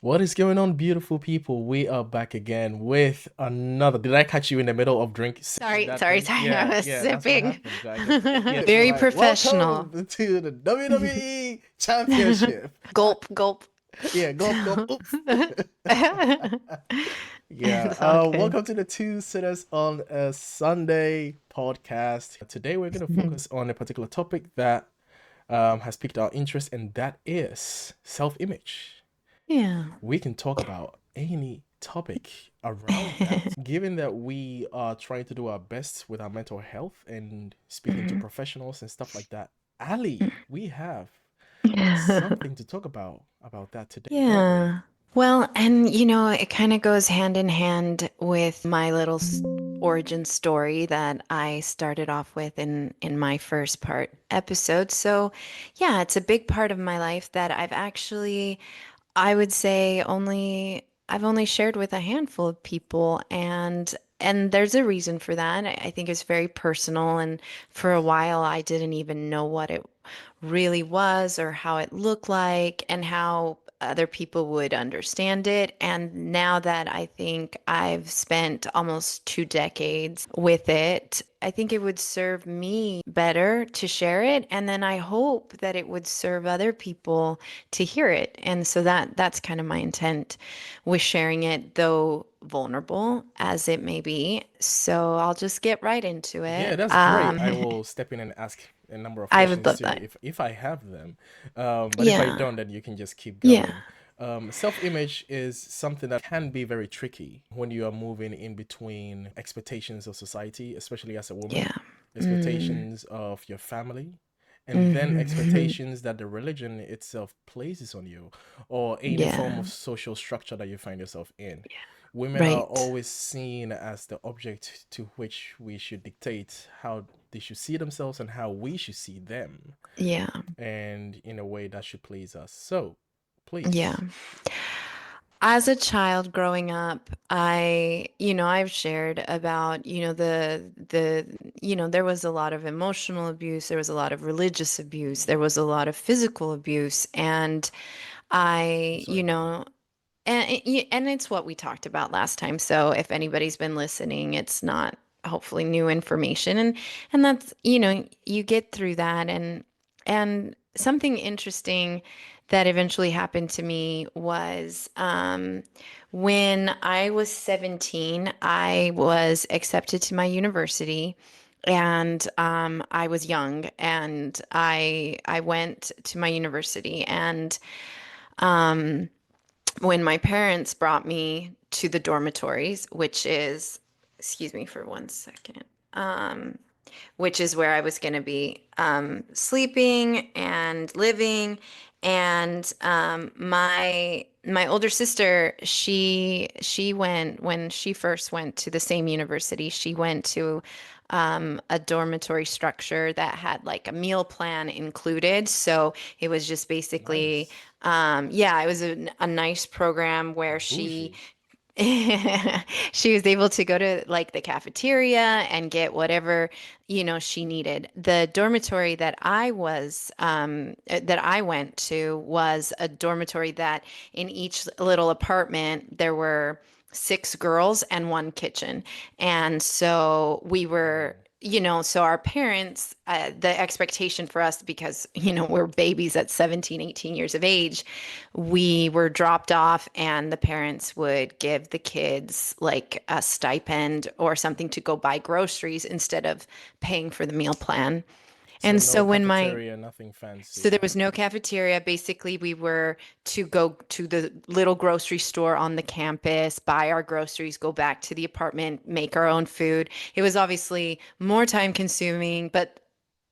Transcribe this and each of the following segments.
What is going on, beautiful people? We are back again with another. Did I catch you in the middle of sipping Sorry, that sorry, thing? sorry. I Yeah, was yeah, that's what sipping. happens, right? Yes, all Very right. professional. Welcome to the WWE Championship. Gulp, gulp. Yeah, gulp, gulp. Oops. Yeah. It's all good. Welcome to the Two Sitters on a Sunday podcast. Today we're going to focus on a particular topic that has piqued our interest, and that is self-image. Yeah. We can talk about any topic around that. Given that we are trying to do our best with our mental health and speaking to Mhm. professionals and stuff like that, Ali, we have something to talk about that today, don't we? Yeah. Well, and it kind of goes hand in hand with my little origin story that I started off with in my first part episode. So, yeah, it's a big part of my life that I would say I've only shared with a handful of people, and there's a reason for that. I think it's very personal, and for a while I didn't even know what it really was or how it looked like and how other people would understand it. And now that I think I've spent almost 2 decades with it, I think it would serve me better to share it. And then I hope that it would serve other people to hear it. And so that's kind of my intent with sharing it, though vulnerable as it may be. So I'll just get right into Yeah, it. that's great. I will step in and ask a number of I would questions love too that. if I have them. But if I Yeah. don't, then you can just keep Yeah. going. Self-image is something that can be very tricky when you are moving in between expectations of society, especially as a woman, Yeah. Mm. expectations of your family, and then Hmm. expectations that the religion itself places on you, or any form Yeah. of social structure that you find yourself in. Women are Right. always seen as the object to which we should dictate how they should see themselves and how we should see them, Yeah. and in a way that should please us. So, Yeah. please. As a child growing up, I've shared about, there was a lot of emotional abuse, there was a lot of religious abuse, there was a lot of physical abuse, and I'm I, sorry about that. and it's what we talked about last time. So if anybody's been listening, it's not hopefully new information, and that's, you get through that, and something interesting that eventually happened to me was when I was 17, I was accepted to my university. And I was young, and I went to my university, and when my parents brought me to the dormitories, which is, excuse me for 1 second, which is where I was going to be sleeping and living. And my older sister, she went when she first went to the same university. She went to a dormitory structure that had like a meal plan included. So it was just basically, Nice. yeah, it was a nice program where she Bougie. she was able to go to like the cafeteria and get whatever, she needed. The dormitory that I went to was a dormitory that in each little apartment there were 6 girls and one kitchen. And so we were, Oh, so our parents, the expectation for us, because, we're babies at 17, 18 years of age, we were dropped off and the parents would give the kids like a stipend or something to go buy groceries instead of paying for the meal plan. so And no so cafeteria, nothing so there fancy. was no cafeteria. Basically, we were to go to the little grocery store on the campus, buy our groceries, go back to the apartment, make our own food. It was obviously more time consuming, but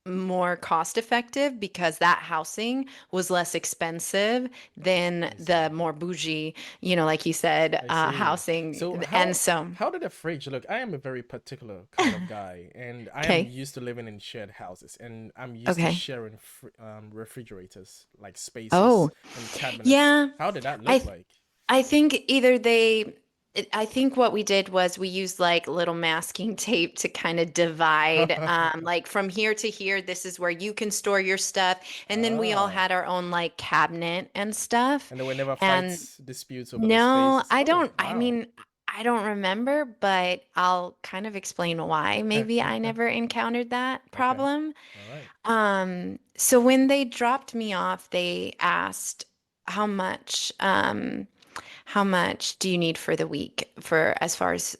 more cost effective because that housing was less expensive than I the see. more bougie, like you said, I see. housing. So And how so, how did the fridge look? I am a very particular kind of guy, and I am okay, used to living in shared houses, and I'm used to okay. sharing refrigerators, like spaces Oh, and cabinets. yeah. How did that I look th- like? I think either they I think what we did was we used like little masking tape to kind of divide, like from here to here, this is where you can store your stuff. And then we all Ah, had our own like cabinet and stuff. and there were never And fights, disputes over the no, spaces. Oh, I wow. mean, I don't remember, but I'll kind of explain why maybe I never encountered that Okay. problem. All right. So when they dropped me off, they asked how much, how much do you need for the week for as far as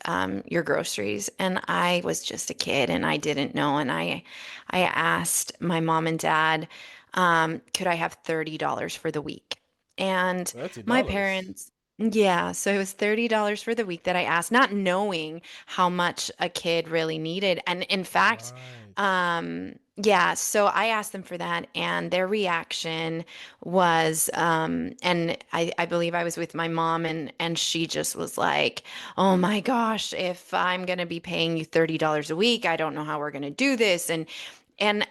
your groceries? And I was just a kid and I didn't know. And I asked my mom and dad, could I have $30 for the week? And my $30. parents, yeah, so it was $30 for the week that I asked, not knowing how much a kid really needed. And in fact, Right. yeah, so I asked them for that, and their reaction was, and I believe I was with my mom, and she just was like, "Oh my gosh, if I'm gonna be paying you $30 a week, I don't know how we're gonna do this." And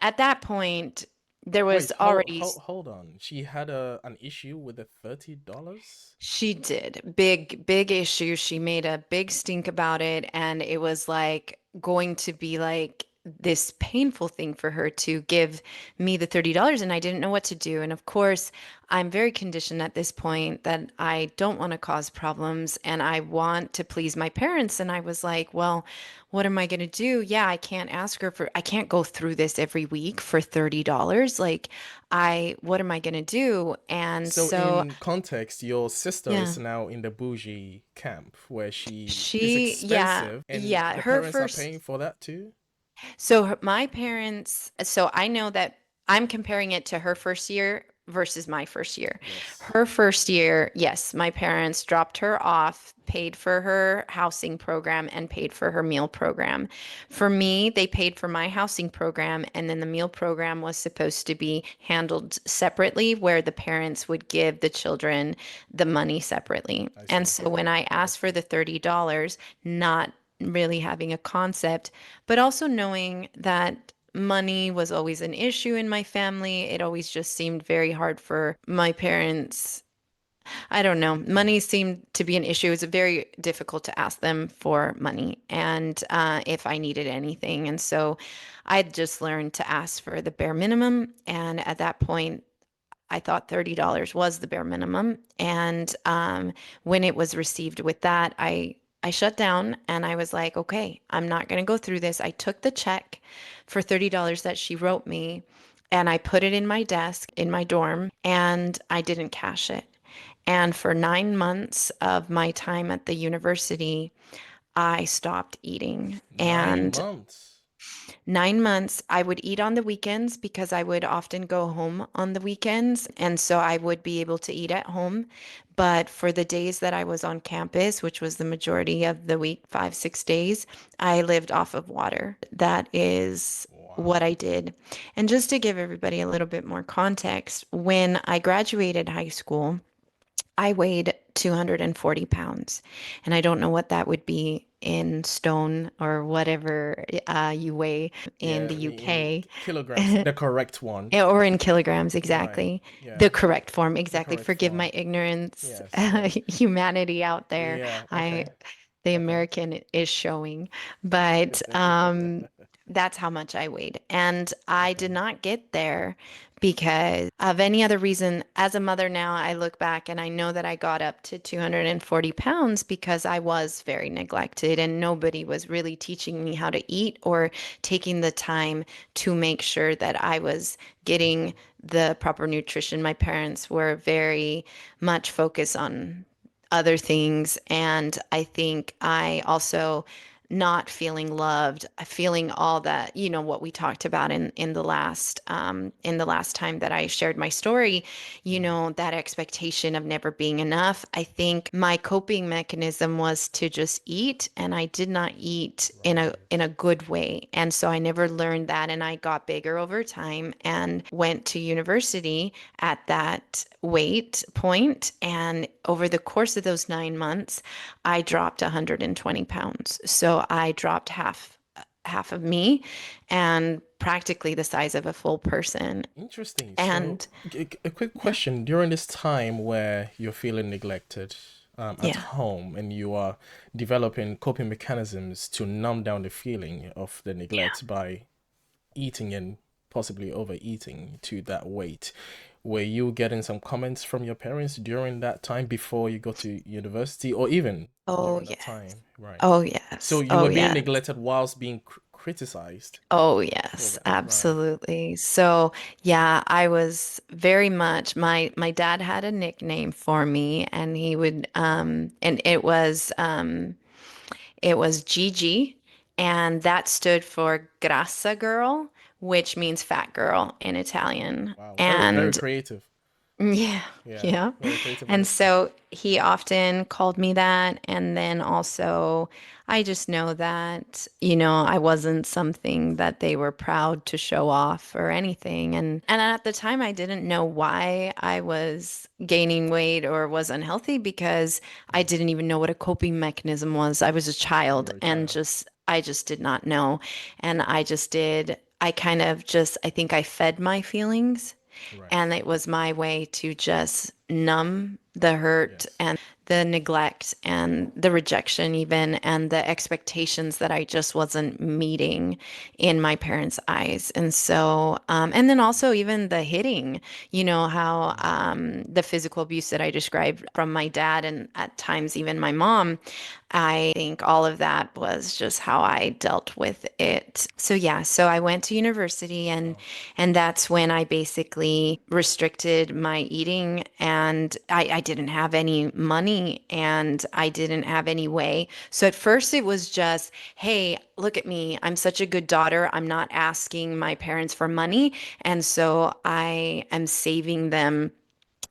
at that point, there Wait, was already hold on. She had an issue with the $30? She did. Big issue. She made a big stink about it, and it was like going to be like this painful thing for her to give me the $30, and I didn't know what to do. And of course, I'm very conditioned at this point that I don't want to cause problems and I want to please my parents. And I was like, well, what am I going to do? Yeah, I can't go through this every week for $30. Like, what am I going to do? And So so in context, your sister yeah. is now in the bougie camp where she is Yeah, expensive and yeah, the her parents are first paying for that too? my parents, so I know that I'm comparing it to her first year versus my first year. Yes. Her first year, yes, my parents dropped her off, paid for her housing program, and paid for her meal program. For me, they paid for my housing program, and then the meal program was supposed to be handled separately, where the parents would give the children the money separately. I And see. so when I asked for Understood. the $30, not really having a concept, but also knowing that money was always an issue in my family. It always just seemed very hard for my parents. I don't know. Mm, Money seemed to be an issue. It was very difficult to ask them for money and if I needed anything. And so I'd just learned to ask for the bare minimum. And at that point, I thought $30 was the bare minimum. And when it was received with that, I shut down and I was like, okay, I'm not going to go through this. I took the check for $30 that she wrote me and I put it in my desk in my dorm and I didn't cash it. And for 9 months of my time at the university, I stopped eating. nine And months. 9 months, I would eat on the weekends because I would often go home on the weekends. And so I would be able to eat at home. But for the days that I was on campus, which was the majority of the week, 5, 6 days, I lived off of water. That is what Wow. I did. And just to give everybody a little bit more context, when I graduated high school, I weighed 240 pounds, and I don't know what that would be in stone or whatever you weigh in Yeah, the in UK. kilograms, the correct one. Or in kilograms, Right. exactly. Yeah, The correct form, the exactly. correct Forgive my form. ignorance, Yes, yes. humanity out there. Yeah, I, okay. the Okay. American is showing, but that's how much I weighed. And I did Okay. not get there because of any other reason. As a mother now, I look back and I know that I got up to 240 pounds because I was very neglected and nobody was really teaching me how to eat or taking the time to make sure that I was getting the proper nutrition. My parents were very much focused on other things. And I think I also not feeling loved, feeling all that, what we talked about in the last time that I shared my story, Mm, that expectation of never being enough. I think my coping mechanism was to just eat, and I did not eat right. in a good way. And so I never learned that, and I got bigger over time and went to university at that weight point. And over the course of those 9 months, I dropped 120 pounds. So I dropped half of me and practically the size of a full person. Interesting. So, And a quick question. During this time where you're feeling neglected, at Yeah. home, and you are developing coping mechanisms to numb down the feeling of the Yeah. neglect by eating and possibly overeating to that weight. Were you getting some comments from your parents during that time before you got to university, or even Oh, during that yes. time? Right. Oh, So yes. you Oh, were being yeah. neglected whilst being criticized Oh, for yes, that. Right. absolutely. So, yeah, I was very much my dad had a nickname for me and he would Wow. and it was Gigi, and that stood for grassa girl, which means fat girl in Italian. Wow. Very, very And creative. yeah, Yeah. yeah. Very creative And nickname. so he often called me that. And then also, I just know that, I wasn't something that they were proud to show off or anything. And at the time, I didn't know why I was gaining weight or was unhealthy because I Mm. didn't even know what a coping mechanism was. I was a child You're a and child. I just did not know. And I kind of just, I think I fed my feelings. Right. And it was my way to just numb the hurt Yes. and the neglect and the rejection, even, and the expectations that I just wasn't meeting in my parents' eyes. And so, and then also even the hitting, how Mm. the physical abuse that I described from my dad and at times even my mom, I think all of that was just how I dealt with it. So yeah, so I went to university Wow. and that's when I basically restricted my eating and I didn't have any money and I didn't have any way. So at first it was just, hey, look at me. I'm such a good daughter. I'm not asking my parents for money. And so I am saving them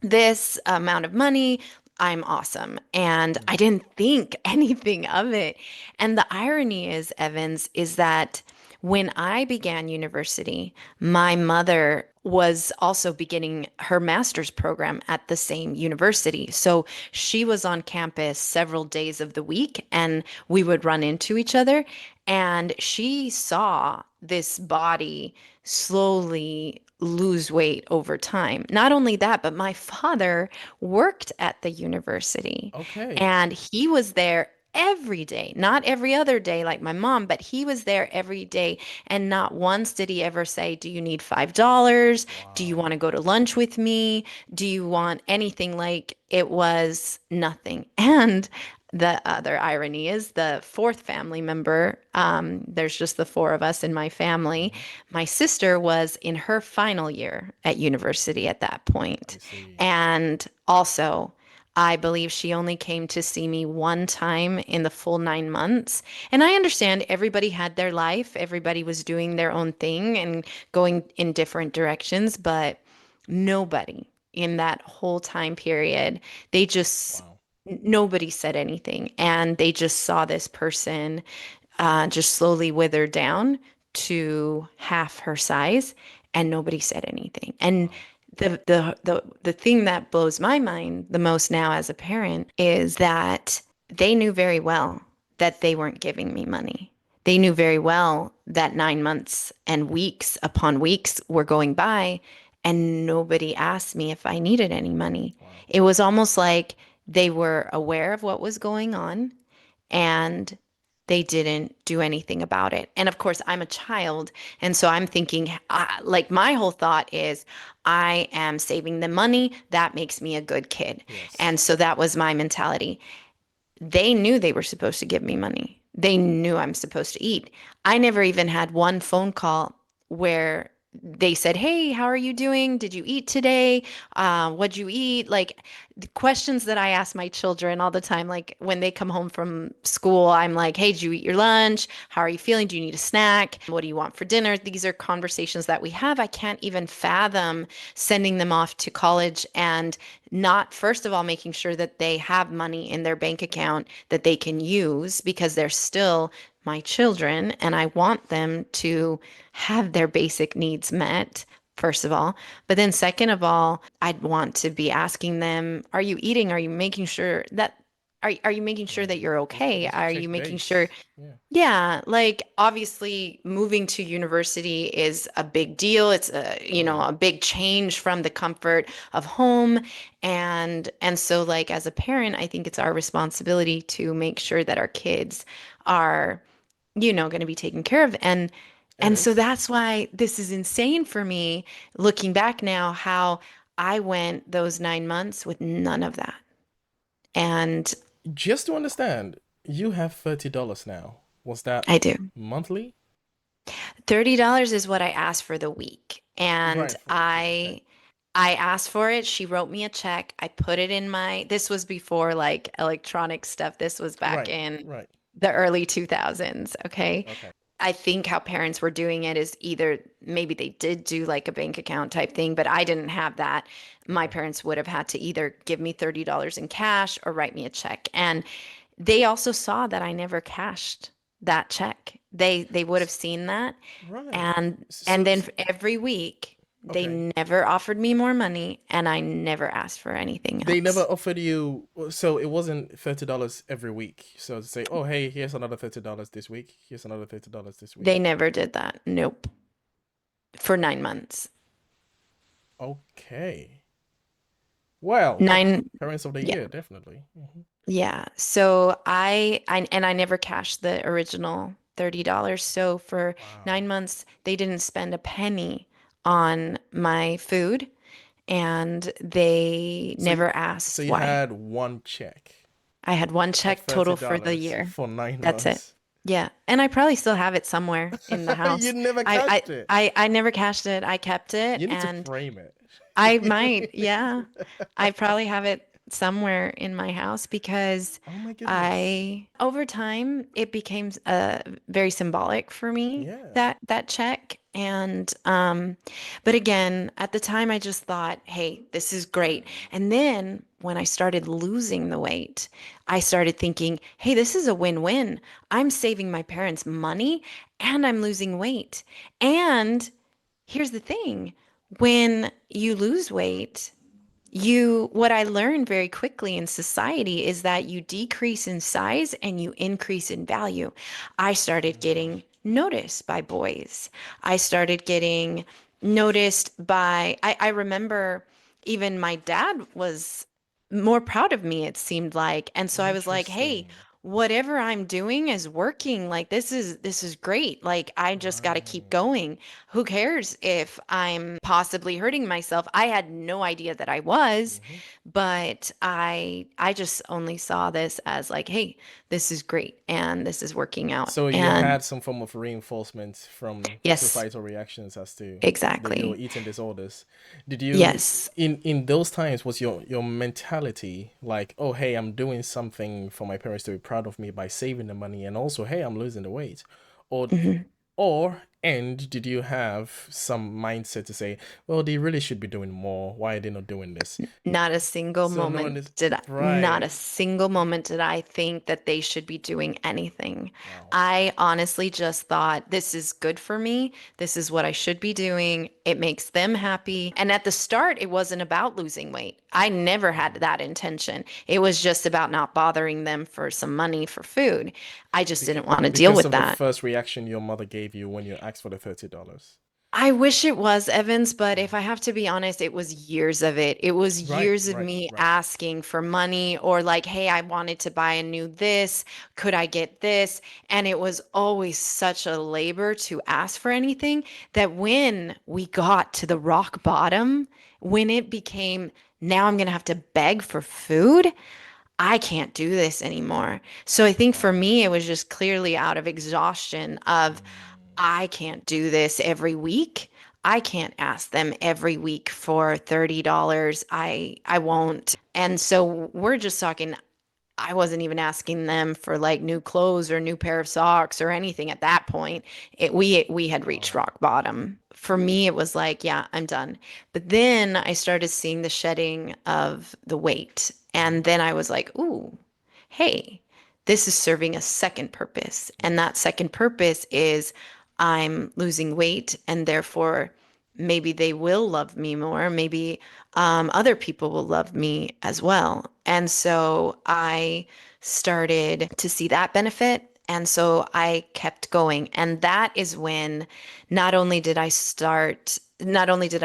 this amount of money. I'm awesome. And Mm. I didn't think anything of it. And the irony is, Evans, is that when I began university, my mother was also beginning her master's program at the same university. So she was on campus several days of the week and we would run into each other. And she saw this body slowly lose weight over time. Not only that, but my father worked at the university Okay. and he was there every day, not every other day like my mom, but he was there every day. And not once did he ever say, do you need $5? Do you Wow. want to go to lunch with me? Do you want anything? Like it was nothing. And the other irony is the fourth family member, there's just the four of us in my family. Hmm. My sister was in her final year at university at that point. I see. And also, I believe she only came to see me one time in the full 9 months. And I understand everybody had their life, everybody was doing their own thing and going in different directions, but nobody in that whole time period, they just, Wow. nobody said anything. And they just saw this person just slowly withered down to half her size, and nobody said anything. And Wow. the thing that blows my mind the most now as a parent is that they knew very well that they weren't giving me money. They knew very well that 9 months and weeks upon weeks were going by, and nobody asked me if I needed any money. Wow. It was almost like they were aware of what was going on and they didn't do anything about it. And of course, I'm a child. And so I'm thinking, like, my whole thought is, I am saving them money. That makes me a good kid. Yes. And so that was my mentality. They knew they were supposed to give me money. They knew I'm supposed to eat. I never even had one phone call where they said, hey, how are you doing? Did you eat today? What'd you eat? Like the questions that I ask my children all the time, like when they come home from school, I'm like, hey, did you eat your lunch? How are you feeling? Do you need a snack? What do you want for dinner? These are conversations that we have. I can't even fathom sending them off to college and not, first of all, making sure that they have money in their bank account that they can use because they're still my children and I want them to have their basic needs met, first of all. But then, second of all, I'd want to be asking them, are you eating? Are you making sure that? are you making sure that you're okay? Just Are check you making sure? base. Yeah. Yeah, like obviously moving to university is a big deal. It's Mm. a big change from the comfort of home. And so like as a parent, I think it's our responsibility to make sure that our kids are, going to be taken care of. It And so is. that's why this is insane for me looking back now, how I went those 9 months with none of that. And Just to understand, you have $30 now. Was that I do. monthly? $30 is what I asked for the week. And Right, for the week. Okay. I asked for it. She wrote me a check. I put it in this was before like electronic stuff. This was back Right, in right. the early 2000s, okay? Okay. I think how parents were doing it is either maybe they did do like a bank account type thing, but I didn't have that. My Okay. parents would have had to either give me $30 in cash or write me a check. And they also saw that I never cashed that check. They would have S- seen that. Right. And So, then every week they okay. never offered me more money and I never asked for anything They never else. offered you, so it wasn't $30 every week. So to say, oh, hey, here's another $30 this week. Here's another $30 this They week. never did that. Nope. For 9 months. Okay. Well, Nine, parents of the yeah. year, definitely. Yeah. So I never cashed the original $30. So for Wow. 9 months, they didn't spend a penny on my food and they So, never so asked you why. had one check I had one of check thirty total for the dollars year. for nine That's it. months. Yeah. And I probably still have it somewhere in the You house. never I I cashed it. I never cashed it. I kept it You need to and frame I might, it. yeah. I probably have it somewhere in my house because Oh my goodness. over time, it became very symbolic for me, Yeah. that check. And but again, at the time I just thought, hey, this is great. And then when I started losing the weight, I started thinking, hey, this is a win-win. I'm saving my parents money and I'm losing weight. And here's the thing, when you lose weight, what I learned very quickly in society is that you decrease in size and you increase in value. I started Mm. getting noticed by boys. I started getting noticed by, I remember even my dad was more proud of me, it seemed like. And so I was like, hey, Interesting. whatever I'm doing is working. Like this is great. Like I just got to keep Right. going. Who cares if I'm possibly hurting myself? I had no idea that I was, Hmm. but I just only saw this as like, hey, this is great and this is working out. So you And had some form of reinforcement from yes, societal reactions as to your exactly. eating disorders. Did you Yes. in those times was your mentality like, oh hey, I'm doing something for my parents to be proud of me by saving the money and also hey, I'm losing the weight? Or Mhm. and did you have some mindset to say, well, they really should be doing more. Why are they not doing this? Not a single So no one moment is not a right. single moment did I think that they should be doing anything. Wow. I honestly just thought this is good for me. This is what I should be doing. It makes them happy. And at the start, it wasn't about losing weight. I never had Mm. that intention. It was just about not bothering them for some money for food. I just Because didn't want to deal because with of the that. first reaction your mother gave you when you asked for the $30. I wish it was Evans, but Mm. if I have to be honest, it was years of it. It was Right, years of right, me right. asking for money or like, hey, I wanted to buy a new this. Could I get this? And it was always such a labor to ask for anything that when we got to the rock bottom, when it became, now I'm going to have to beg for food, I can't do this anymore. So I think for Wow. me, it was just clearly out of exhaustion of Mm. I can't do this every week. I can't ask them every week for $30. I won't. And so we're just talking, I wasn't even asking them for like new clothes or new pair of socks or anything at that point. We had reached Wow. rock bottom. For me, it was like, yeah, I'm done. But then I started seeing the shedding of the weight. And Hmm. then I was like, ooh, hey, this is serving a second purpose. And Yes. that second purpose is I'm losing weight and therefore maybe they will love me more. Maybe other people will love me as well. And so I started to see that benefit. And so I kept going. And that is when not only did I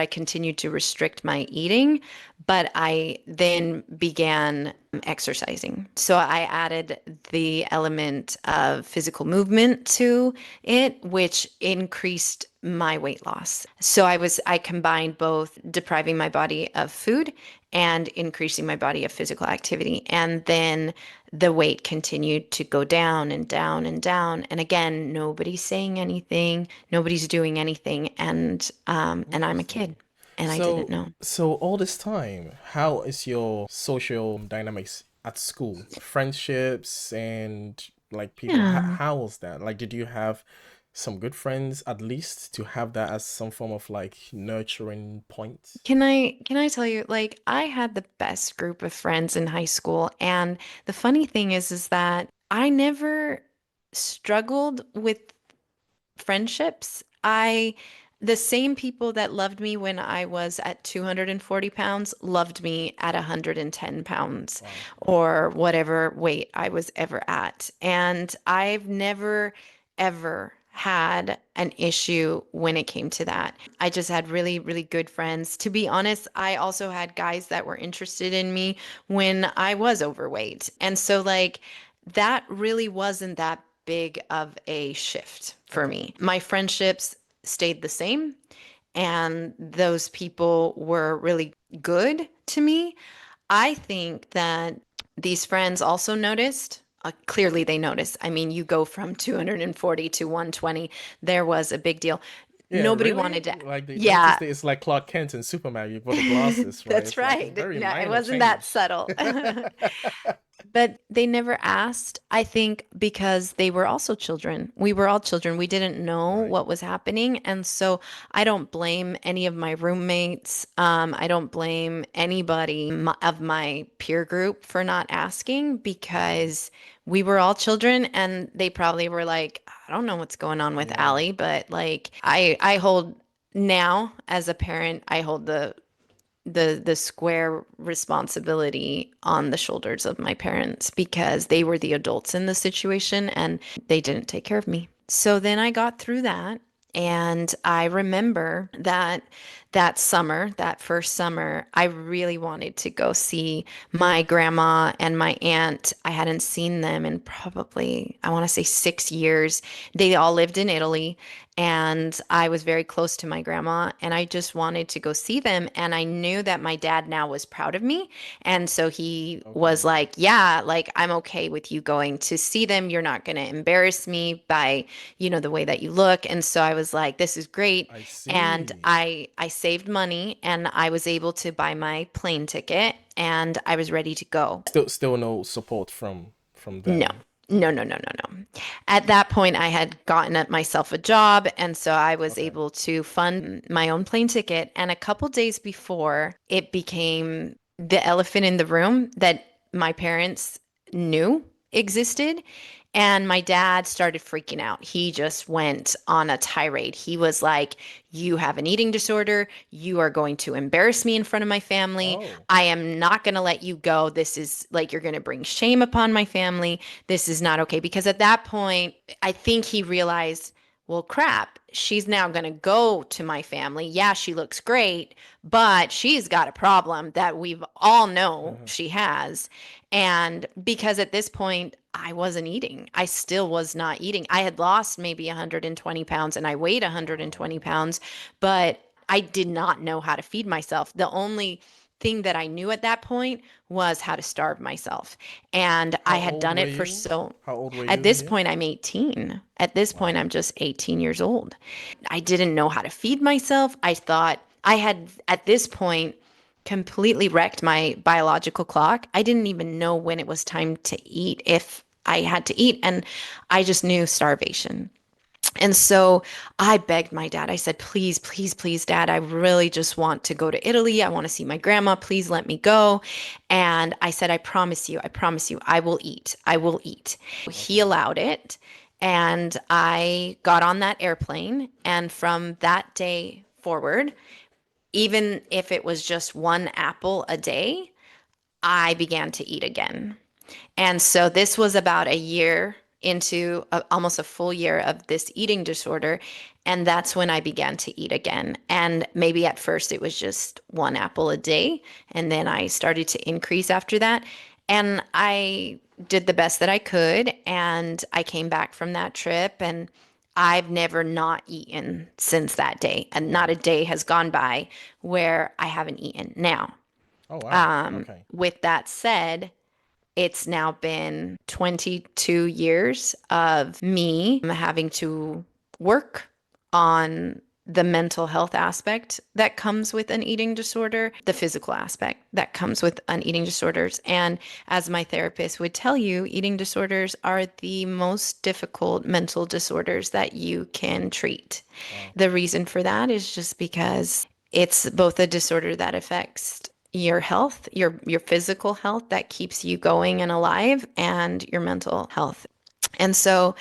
continue to restrict my eating, but I then began exercising. So I added the element of physical movement to it, which increased my weight loss. So I combined both depriving my body of food and increasing my body of physical activity. And then the weight continued to go down and down and down. And again, nobody's saying anything, nobody's doing anything. And I'm a Interesting. kid and I didn't So, know. so all this time, how is your social dynamics at school? Friendships and like people, Yeah. how was that? Like, did you have some good friends at least to have that as some form of like nurturing point? Can I tell you, like, I had the best group of friends in high school, and the funny thing is that I never struggled with friendships. The same people that loved me when I was at 240 pounds loved me at 110 pounds Wow. or whatever weight I was ever at. And I've never, ever had an issue when it came to that. I just had really, really good friends. To be honest, I also had guys that were interested in me when I was overweight. And so, like, that really wasn't that big of a shift for Okay. me. My friendships stayed the same, and those people were really good to me. I think that these friends also noticed. Clearly, they noticed. I mean, you go from 240 to 120. There was a big deal. Yeah, Nobody really? wanted to. Like they Yeah, noticed that it's like Clark Kent and Superman, you put the glasses, right? that's It's like a right. very No, it minor wasn't that change. subtle. But they never asked, I think, because they were also children. We were all children. We didn't know Right. what was happening. And so I don't blame any of my roommates. I don't blame anybody of my peer group for not asking Okay. because we were all children and they probably were like, I don't know what's going on with Yeah. Allie, but like I hold now as a parent, I hold the square responsibility on the shoulders of my parents because they were the adults in the situation and they didn't take care of me. So then I got through that and I remember that that summer, that first summer, I really wanted to go see my grandma and my aunt. I hadn't seen them in probably, I want to say 6 years. They all lived in Italy and I was very close to my grandma and I just wanted to go see them. And I knew that my dad now was proud of me. And so he was Okay. like, yeah, like I'm okay with you going to see them. You're not going to embarrass me by, the way that you look. And so I was like, this is great. I And see. I saved money and I was able to buy my plane ticket and I was ready to go. Still no support from No, them. no, no, no, no, no. At that point, I had gotten myself a job, and so I was Okay. able to fund my own plane ticket. And a couple days before, it became the elephant in the room that my parents knew existed. And my dad started freaking out. He just went on a tirade. He was like, you have an eating disorder. You are going to embarrass me in front of my family. Oh. I am not going to let you go. This is like, you're going to bring shame upon my family. This is not okay. Because at that point, I think he realized, well, crap, she's now going to go to my family. Yeah, she looks great, but she's got a problem that we've all know Uh-huh. she has. And because at this point, I wasn't eating. I still was not eating. I had lost maybe 120 pounds and I weighed 120 Wow. pounds, but I did not know how to feed myself. The only thing that I knew at that point was how to starve myself. And I How had old done were it for you? so, How old were at you this here? point, I'm 18. At this point, Wow. I'm just 18 years old. I didn't know how to feed myself. I thought I had, at this point, completely wrecked my biological clock. I didn't even know when it was time to eat, if I had to eat. And I just knew starvation. And so I begged my dad. I said, please, please, please, dad, I really just want to go to Italy. I want to see my grandma. Please let me go. And I said, I promise you, I will eat. I will eat. He Okay. allowed it. And I got on that airplane. And from that day forward, even if it was just one apple a day, I began to eat again. And so this was about a year into almost a full year of this eating disorder. And that's when I began to eat again. And maybe at first it was just one apple a day. And then I started to increase after that. And I did the best that I could. And I came back from that trip and I've never not eaten since that day. And not Wow. a day has gone by where I haven't eaten. Now, Oh, wow. Okay. with that said, it's now been 22 years of me having to work on the mental health aspect that comes with an eating disorder, the physical aspect that comes with an eating disorders. And as my therapist would tell you, eating disorders are the most difficult mental disorders that you can treat. Wow. The reason for that is just because it's both a disorder that affects your health, your physical health that keeps you going and alive, and your mental health. And so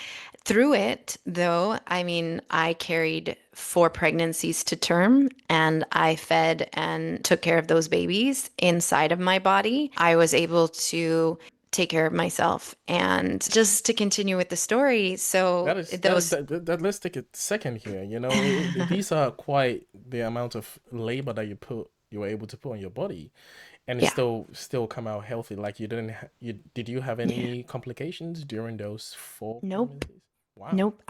through it, though, I mean, I carried 4 pregnancies to term and I fed and took care of those babies inside of my body. I was able to take care of myself. And just to continue with the story, so That is those let's take a second here. These are quite the amount of labor that you were able to put on your body, and it yeah. still come out healthy. Like you didn't you did you have Yeah. any complications during those four Nope. pregnancies? Wow. Nope.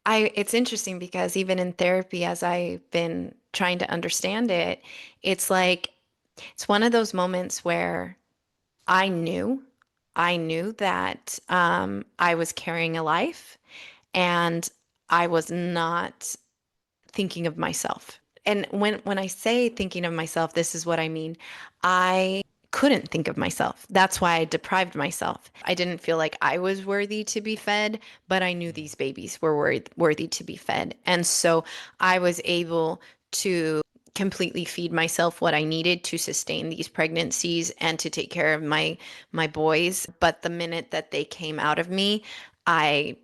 It's interesting because even in therapy, as I've been trying to understand it, it's like, it's one of those moments where I knew, I knew that I was carrying a life and I was not thinking of myself. And when I say thinking of myself, this is what I mean. I couldn't think of myself. That's why I deprived myself. I didn't feel like I was worthy to be fed, but I knew Mm. these babies were worthy to be fed. And so I was able to completely feed myself what I needed to sustain these pregnancies and to take care of my boys. But the minute that they came out of me, I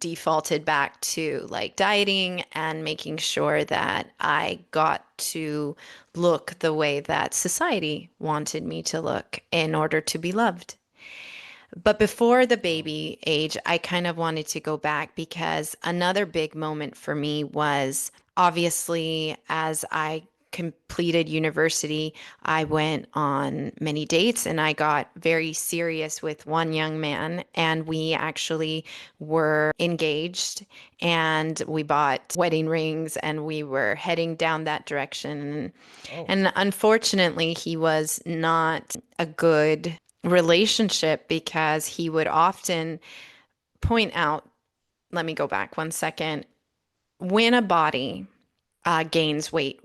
defaulted back to like dieting and making sure that I got to look the way that society wanted me to look in order to be loved. But before the Wow. baby age, I kind of wanted to go back because another big moment for me was obviously as I completed university, I went on many dates and I got very serious with one young man. And we actually were engaged and we bought wedding rings and we were heading down that direction. Oh. And unfortunately, he was not a good relationship because he would often point out, let me go back 1 second. When a body gains weight,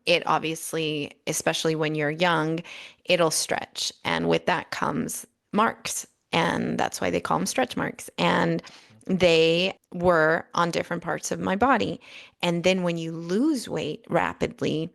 it obviously, especially when you're young, it'll stretch. And with that comes marks. And that's why they call them stretch marks. And Okay. they were on different parts of my body. And then when you lose weight rapidly,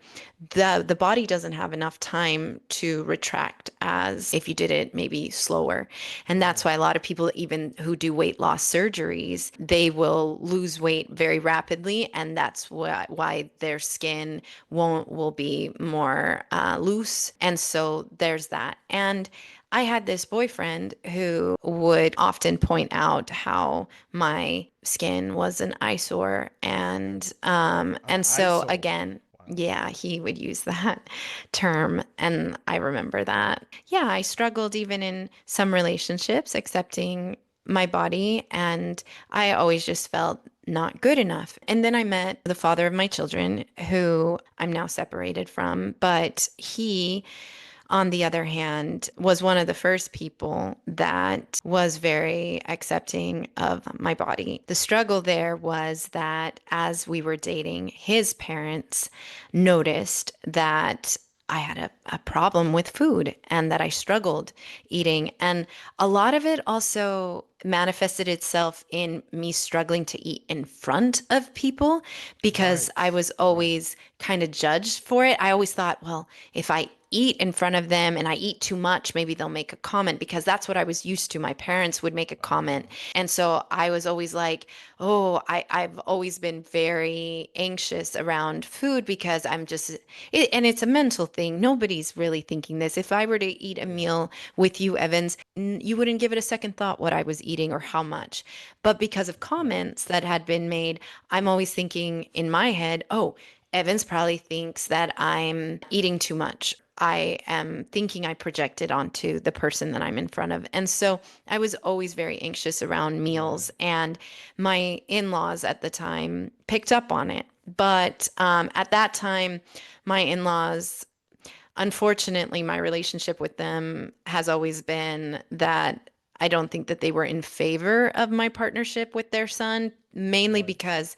the body doesn't have enough time to retract as if you did it maybe slower. And that's Right. why a lot of people, even who do weight loss surgeries, they will lose weight very rapidly. And that's why their skin will be more loose. And so there's that. And I had this boyfriend who would often point out how my skin was an eyesore, An and so eyesore. again, Wow. yeah, he would use that term, and I remember that. Yeah, I struggled even in some relationships accepting my body, and I always just felt not good enough. And then I met the father of my children, who I'm now separated from, but he, on the other hand, was one of the first people that was very accepting of my body. The struggle there was that as we were dating, his parents noticed that I had a problem with food and that I struggled eating. And a lot of it also manifested itself in me struggling to eat in front of people because Right. I was Right. always kind of judged for it. I always thought, well, if I eat in front of them and I eat too much, maybe they'll make a comment because that's what I was used to. My parents would make a comment. Ah, And so I was always like, oh, I've always been very anxious around food because and it's a mental thing. Nobody's really thinking this. If I were to eat a yeah, meal with you, Evans, you wouldn't give it a second thought what I was eating or how much. But because of right. comments that had been made, I'm always thinking in my head, oh, Evans probably thinks that I'm eating too much. I am thinking I projected onto the person that I'm in front of. And so I was always very anxious around Yeah, meals, and my in laws at the time picked up on it. But at that time, my in laws, unfortunately, my relationship with them has always been that I don't think that they were in favor of my partnership with their son, mainly right. because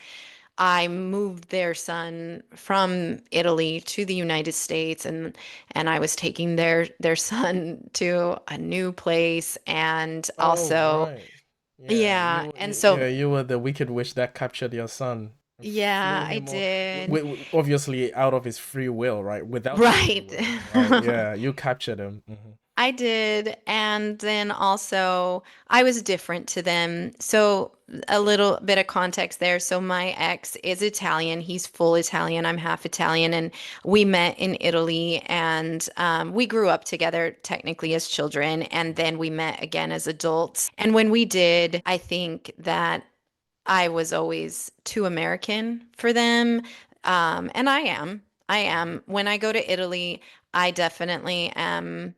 I moved their son from Italy to the United States, and I was taking their son to a new place, and Oh, also right. Yeah, yeah, and yeah, so you were the wicked witch that captured your son and yeah, flew I him off, did. obviously out of his free will, right? Without his free Right. will, right? Yeah, you captured him. I did. And then also, I was different to them. So, a little bit of context there. So, my ex is Italian. He's full Italian. I'm half Italian. And we met in Italy and we grew up together technically as children. And then we met again as adults. And when we did, I think that I was always too American for them. And I am. I Mhm. am. When I go to Italy, I definitely am,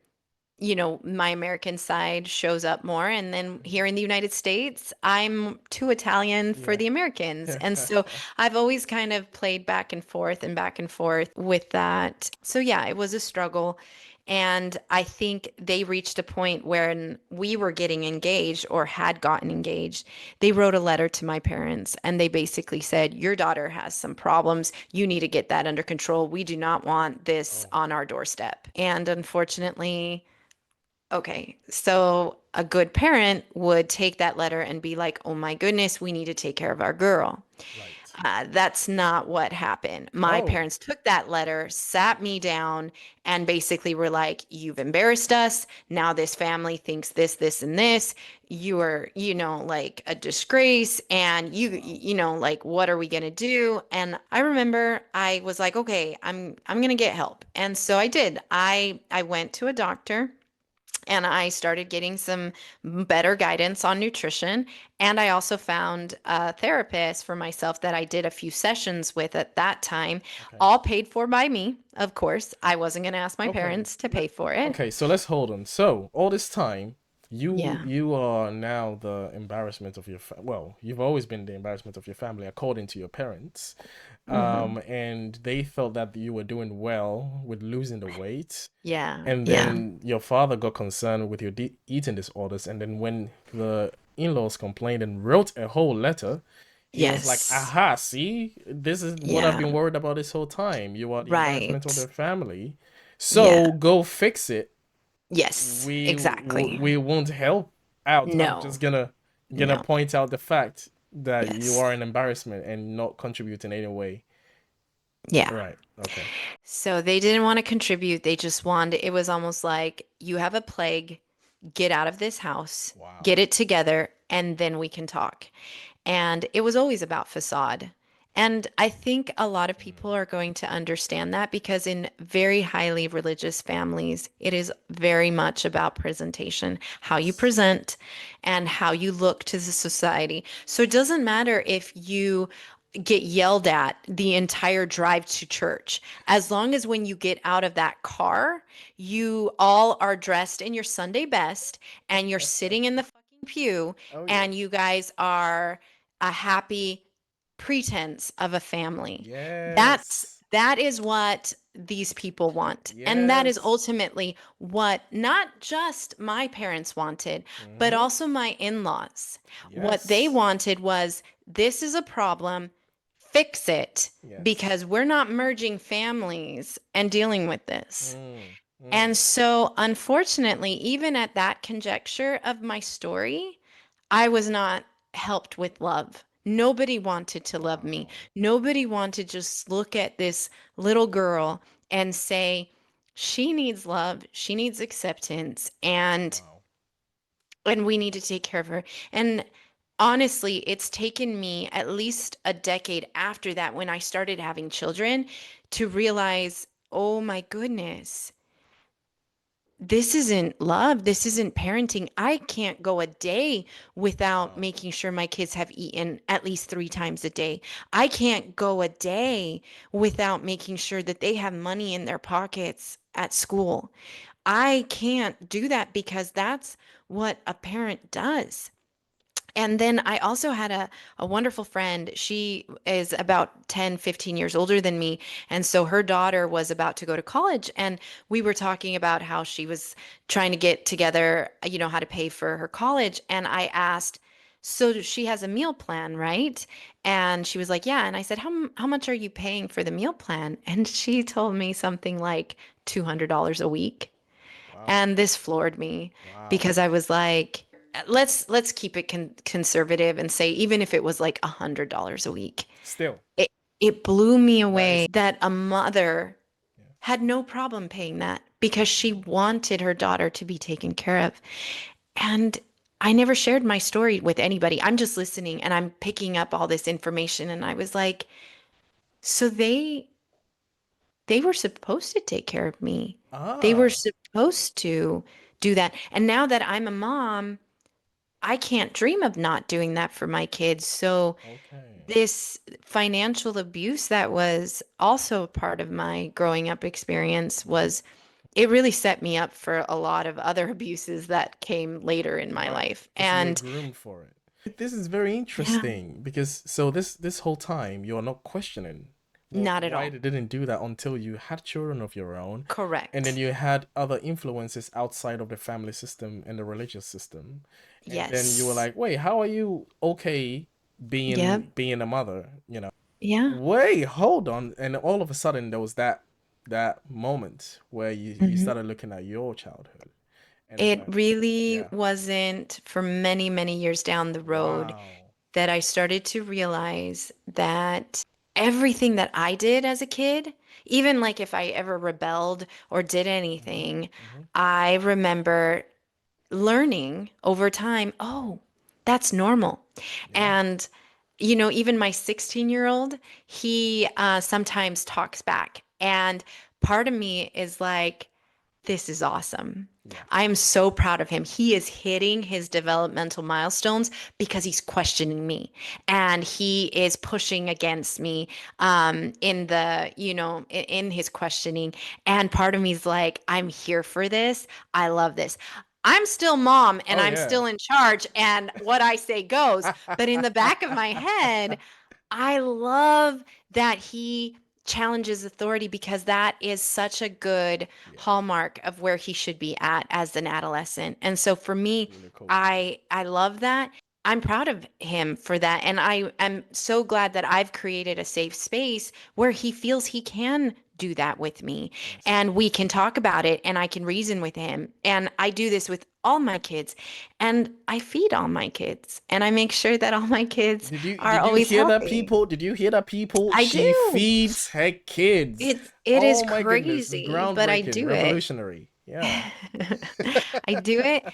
my American side shows up more. And then Mhm. here in the United States, I'm too Italian for Yeah. the Americans. And so I've always kind of played back and forth with that. So yeah, it was a struggle. And I think they reached a point when we were getting engaged or had gotten engaged. They wrote a letter to my parents and they basically said, your daughter has some problems. You need to get that under control. We do not want this Oh, on our doorstep. And unfortunately, okay, so a good parent would take that letter and be like, oh my goodness, we need to take care of our girl. right. That's not what happened. My Oh, parents took that letter, sat me down, and basically were like, you've embarrassed us. Now this family thinks this, this, and this. You are, like a disgrace. And wow. like, what are we gonna do? And I remember I was like, okay, I'm gonna get help. And so I did. I went to a doctor and I started getting some better guidance on nutrition. And I also found a therapist for myself that I did a few sessions with at that time, Okay. all paid for by me. Of course, I wasn't going to ask my Okay. parents to pay for it. Okay, so let's hold on. So, all this time, you Yeah. you are now the embarrassment of your well, you've always been the embarrassment of your family according to your parents. Hmm. And they felt that you were doing well with losing the weight. Yeah. And Yeah. then your father got concerned with your eating disorders. And then when the in-laws complained and wrote a whole letter, he was like, Yes. aha, see, this is what I've Yeah. been worried about this whole time. You are the embarrassment of Right. the family. Yeah. So go fix it. Yes. Exactly. We won't help out. I'm No. just gonna No. point out the fact that you Yes. are an embarrassment and not contribute in any way. Yeah. Right. Okay. So they didn't want to contribute. They just wanted, it was almost like, you have a plague, get out of this house, Wow. get it together, and then we can talk. And it was always about facade. And I think a lot of people Mm. are going to understand that because in very highly religious families, it is very much about presentation, how you Yes. present and how you look to the society. So it doesn't matter if you get yelled at the entire drive to church. As long as when you get out of that car, you all are dressed in your Sunday best and you're sitting in the fucking pew Oh and yes. you guys are a happy pretense of a family. That's Yes. that is what these people want. And that is Yes. ultimately what not just my parents wanted, but Mm-hmm. also my in-laws. What they Yes. wanted was, this is a problem, fix it, Yes. because we're not merging families and dealing with this. Mm. And Mm. so, unfortunately, even at that conjecture of my story, I was not helped with love. Nobody wanted to love me. Wow. Nobody wanted to just look at this little girl and say, She needs love, she needs acceptance, and Wow. we need to take care of her. And honestly, it's taken me at least a decade after that when I started having children to realize, oh my goodness, this isn't love. This isn't parenting. I can't go a day without Wow. making sure my kids have eaten at least 3 times a day. I can't go a day without making sure that they have money in their pockets at school. I can't do that because that's what a parent does. And then I also had a wonderful friend. She is about 10, 15 years older than me. And so her daughter was about to go to college. And we were talking about how she was trying to get together, how to pay for her college. And I asked, so she has a meal plan, right? And she was like, yeah. And I said, how much are you paying for the meal plan? And she told me something like $200 a week. Wow. And this floored me Wow. because I was like, let's keep it conservative and say even if it was like $100 a week. Still, It blew me that is, away that a mother yeah. had no problem paying that because she wanted her daughter to be taken care of. And I never shared my story with anybody. I'm just listening and I'm picking up all this information and I was like, so they were supposed to take care of me. They were Ah, supposed to do that. And now that I'm a mom, I can't dream of not doing that for my kids. So okay. this financial abuse that was also a part of my growing up experience Hmm. was it really set me up for a lot of other abuses that came later in my Right. life. Because you were And groomed for it. This is very yeah, interesting because so this whole time you're not questioning not at why all. they didn't do that until you had children of your own, and then Correct. you had other influences outside of the family system and the religious system, and then you were Yes. like, wait, how are you okay Yep. being a mother? Yeah. Wait, hold on, and all of a sudden there was that moment where you Mhm. started looking at your childhood, and it's It like, really yeah, wasn't for many, many years down the road wow. that I started to realize that everything that I did as a kid, even like if I ever rebelled or did Mm-hmm. anything, Mm-hmm. I remember learning over time, oh, that's normal. Yeah. And, even my 16-year-old, he sometimes talks back. And part of me is like, this is awesome. Yeah. I am so proud of him. He is hitting his developmental milestones because he's questioning me and he is pushing against me in in his questioning. And part of me is like, I'm here for this. I love this. I'm still mom and Oh I'm yeah. still in charge, and what I say goes. But in the back of my head, I love that he challenges authority because that is such a good Yeah. hallmark of where he should be at as an adolescent. And so for That's me, really cool. I love that. I'm proud of him for that. And I am so glad that I've created a safe space where he feels he can do that with me Yes. and we can talk about it and I can reason with him. And I do this with all my kids and I feed all my kids and I make sure that all my kids are Did you always hear that, healthy. people? Did you hear that, people? I She do. feeds her kids. It is Oh my goodness. It's crazy, but I groundbreaking, do it. revolutionary. Yeah. I do it.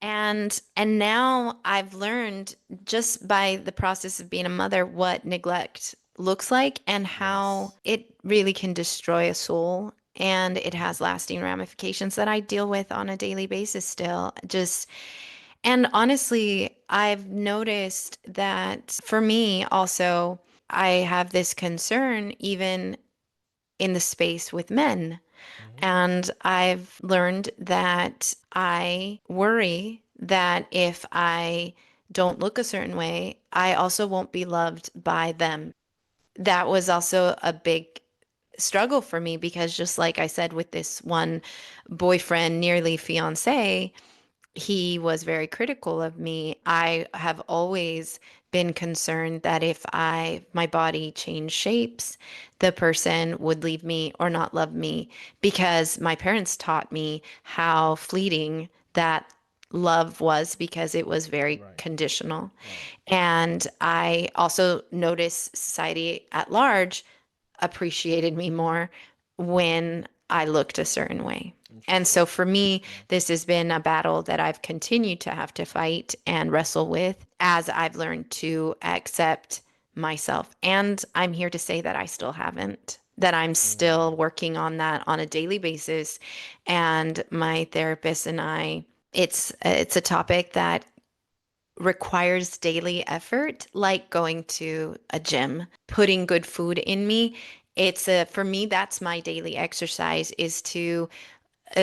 And now I've learned just by the process of being a mother what neglect looks like and how Yes. it really can destroy a soul. And it Hmm. has lasting ramifications that I deal with on a daily basis still. And honestly, I've noticed that for me also, I have this concern even in the space with men. Hmm. And I've learned that I worry that if I don't look a certain way, I also won't be loved by them. That was also a big struggle for me because just like I said with this one boyfriend, nearly fiance, he was very critical of me. I have always been concerned that if my body changed shapes, the person would leave me or not love me because my parents taught me how fleeting that love was because it was very Right. conditional. Right. And I also noticed society at large appreciated me more when I looked a certain way. And Interesting. so for me, Yeah. this has been a battle that I've continued to have to fight and wrestle with as I've learned to accept myself. And I'm here to say that I still haven't, that I'm still Mm, working on that on a daily basis. And my therapist and I, it's a topic that requires daily effort, like going to a gym, putting good food in me. It's a, for me, that's my daily exercise is to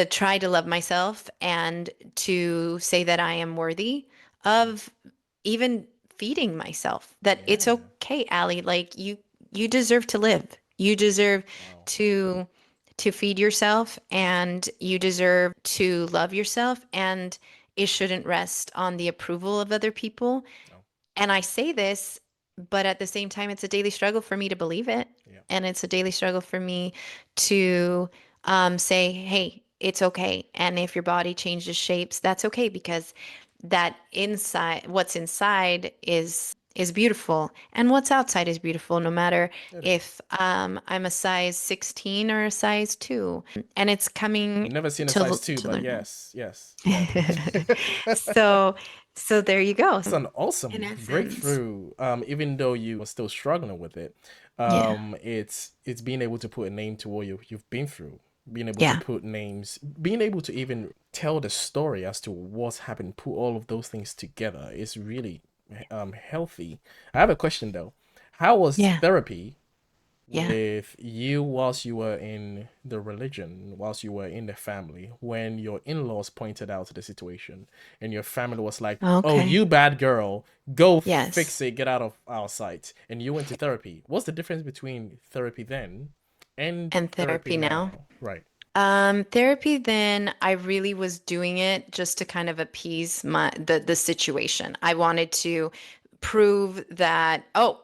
try to love myself and to say that I am worthy mm, of even feeding myself. That it's yeah. okay, Allie. Like you deserve to live. You deserve Wow. to to feed yourself and you deserve to love yourself and it shouldn't rest on the approval of other people. No. And I say this, but at the same time, it's a daily struggle for me to believe it. Yeah. And it's a daily struggle for me to say, hey, it's okay. And if your body changes shapes, that's okay because that inside, what's inside is beautiful, and what's outside is beautiful, no matter It is. if I'm a size 16 or a size 2. And it's coming Never seen a size to two, but learn yes, yes, yeah. that. So there you go. It's an In awesome essence. breakthrough. Even though you were still struggling with it, Yeah. it's being able to put a name to what you've been through. Being able to Yeah. put names, being able to even tell the story as to what's happened, put all of those things together is really healthy. I have a question though. How was Yeah. therapy Yeah. with you whilst you were in the religion, whilst you were in the family, when your in-laws pointed out the situation and your family was like, "Oh, Okay. you bad girl, go fix Yes. it, get out of our sight," and you went to therapy. What's the difference between therapy then and And therapy therapy now. now? Right. Therapy then I really was doing it just to kind of appease the situation. I wanted to prove that, oh,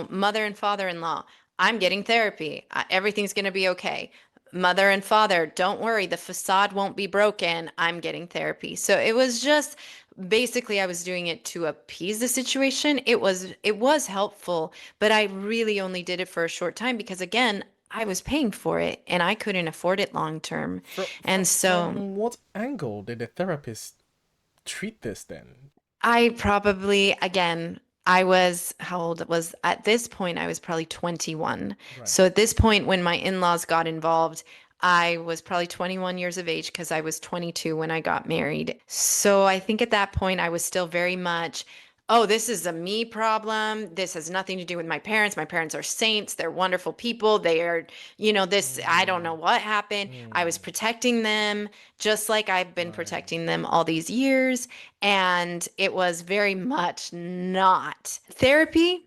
mother and father-in-law, I'm getting therapy. Everything's going to be okay. Mother and father, don't worry, the facade won't be broken. I'm getting therapy. So it was just basically I was doing it to appease the situation. It was helpful, but I really only did it for a short time because again, I was paying for it and I couldn't afford it long term. From And from so from what angle did the therapist treat this then? I probably, again, I was, how old was at this point? I was probably 21. Right. So at this point, when my in-laws got involved, I was probably 21 years of age because I was 22 when I got married. So I think at that point, I was still very much, oh, this is a me problem. This has nothing to do with my parents. My parents are saints. They're wonderful people. They are, this, I don't know Mm, what happened. I was mm, protecting them just like I've been right. protecting them all these years. And it was very much not. Therapy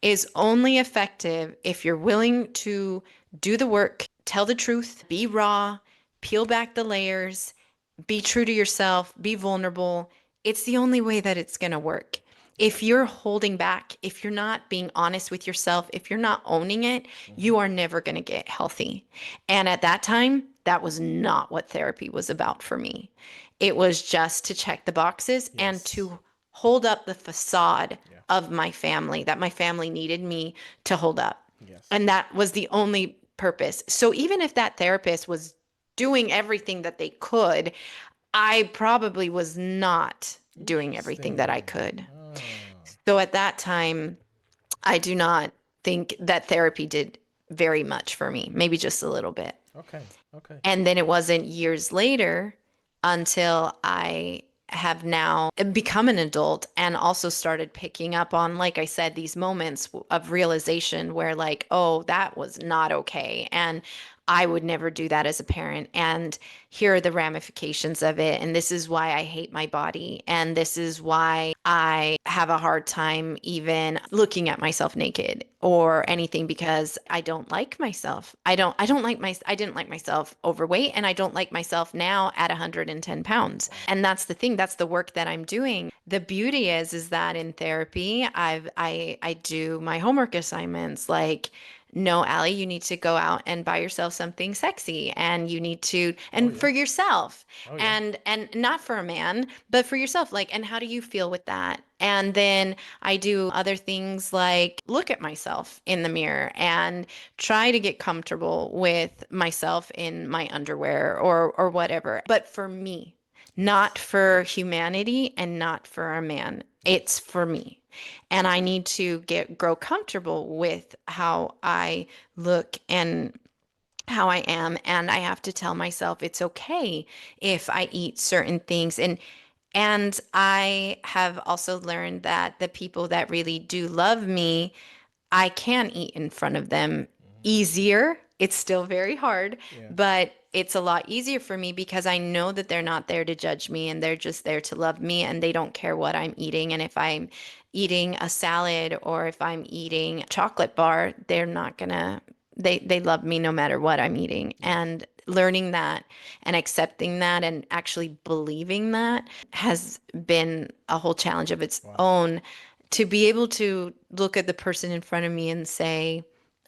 is only effective if you're willing to do the work, tell the truth, be raw, peel back the layers, be true to yourself, be vulnerable. It's the only way that it's going to work. If Yes. you're holding back, if you're not being honest with yourself, if you're not owning it, Hmm. you are never going to get healthy. And at that time, that was not what therapy was about for me. It was just to check the boxes and Yes. to hold up the facade Yeah. of my family that my family needed me to hold up. Yes. And that was the only purpose. So even if that therapist was doing everything that they could, I probably was not doing everything that I Interesting. could. Ah, So at that time, I do not think that therapy did very much for me, maybe just a little bit. okay. Okay. And then it wasn't years later until I have now become an adult and also started picking up on, like I said, these moments of realization where, like, oh, that was not okay. And I would never do that as a parent. And here are the ramifications of it. And this is why I hate my body. And this is why I have a hard time even looking at myself naked or Right. anything because I don't like myself. I didn't like myself overweight and I don't like myself now at 110 pounds. Wow. And that's the thing, that's the work that I'm doing. The beauty is that in therapy, I do my homework assignments like no, Allie, you need to go out and buy yourself something sexy and you need to, Oh and yeah. for yourself Oh yeah. and not for a man, but for yourself. Like, and how do you feel with that? And then I do other things like look at myself in the mirror and try to get comfortable with myself in my underwear or whatever. But for me, not Yes. for humanity and not for a man. It's Yes. for me. And I need to get grow comfortable with how I look and how I am. And I have to tell myself it's okay if I eat certain things. And I have also learned that the people that really do love me, I can eat in front of them Hmm. easier. It's still very hard, Yeah. but it's a lot easier for me because I know that they're not there to judge me and they're just there to love me and they don't care what I'm eating. And if I'm eating a salad or if I'm eating a chocolate bar, they're not gonna, they love me no matter what I'm eating. Yes. And learning that and accepting that and actually believing that has been a whole challenge of its Wow. own to be able to look at the person in front of me and say,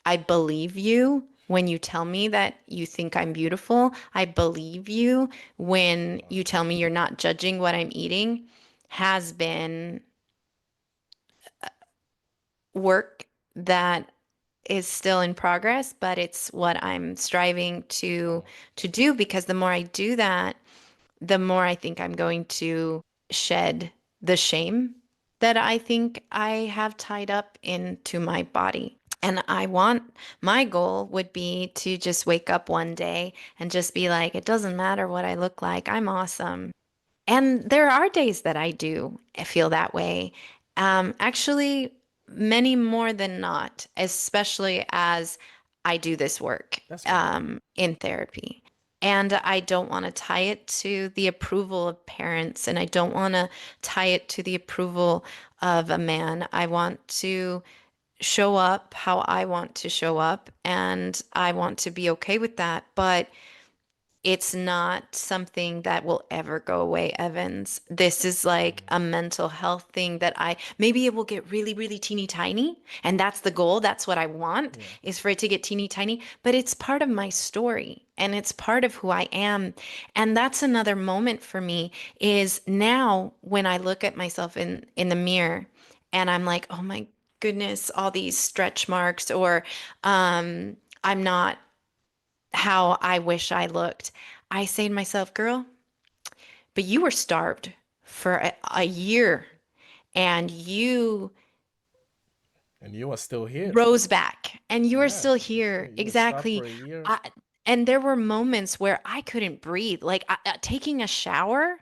I believe you when you tell me that you think I'm beautiful. I believe you when Wow. you tell me you're not judging what I'm eating has been work that is still in progress, but it's what I'm striving Wow. to do because the more I do that, the more I think I'm going to shed the shame that I think I have tied up into my body. And I want, my goal would be to just wake up one day and just be like, it doesn't matter what I look like, I'm awesome. And there are days that I do feel that way. Actually, many more than not, especially as I do this work That's great. in therapy. And I don't want to tie it to the approval of parents, and I don't want to tie it to the approval of a man. I want to show up how I want to show up, and I want to be okay with that. But it's not something that will ever go away, Evans. This is like Mm. a mental health thing that I maybe it will get really, really teeny tiny. And that's the goal. That's what I want Yeah. is for it to get teeny tiny. But it's part of my story and it's part of who I am. And that's another moment for me is now when I look at myself in the mirror and I'm like, oh my goodness, all these stretch marks, or I'm not how I wish I looked. I say to myself, girl, but you were starved for a year and you And you are still here. rose back and you are Yeah. still So here. you were stopped for Exactly. a year. I, and there were moments where I couldn't breathe. Like taking a shower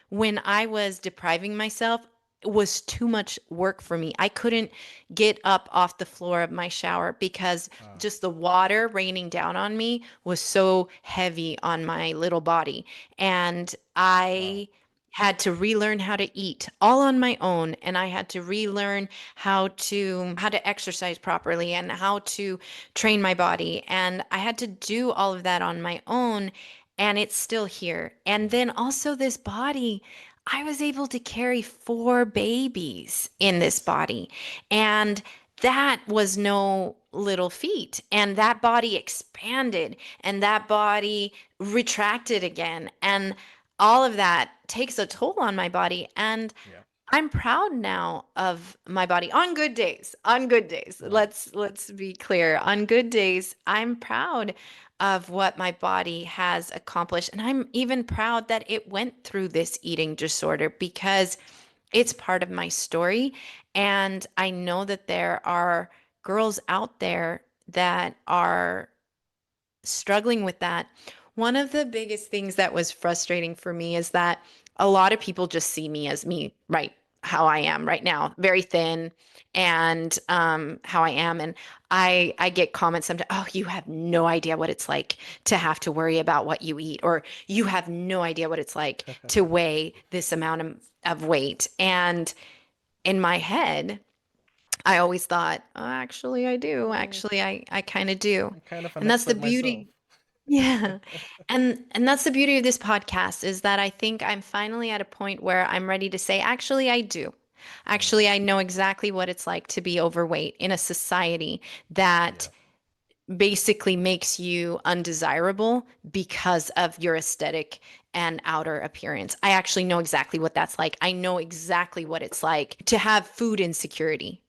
when I was depriving myself was too much work for me. I couldn't get up off the floor of my shower because Ah. just the water raining down on me was so heavy on my little body. And Wow. I had to relearn how to eat all on my own and I had to relearn how to exercise properly and how to train my body and I had to do all of that on my own and it's still here. And Yeah. then also this body, I was able to carry four babies in this Yes. body. And that was no little feat. And that body expanded and that body retracted again. And all of that takes a toll on my body. And Yeah. I'm proud now of my body on good days. On good days. Right. Let's be clear. On good days, I'm proud of what my body has accomplished and I'm even proud that it went through this eating disorder because it's part of my story and I know that there are girls out there that are struggling with that. One of the biggest things that was frustrating for me is that a lot of people just see me as me, right? How I am right now, very thin, and how I am. And I get comments sometimes, oh, you have no idea what it's like to have to worry about what you eat, or you have no idea what it's like to weigh this amount of weight. And in my head, I always thought, oh, actually, I do. Mm, Actually, I kind of do. I'm kind of an And that's the expert myself. beauty. Yeah. And that's the beauty of this podcast is that I think I'm finally at a point where I'm ready to say, actually, I do. Mm. Actually, I know exactly what it's like to be overweight in a society that Yeah. basically makes you undesirable because of your aesthetic and outer appearance. I actually know exactly what that's like. I know exactly what it's like to have food insecurity.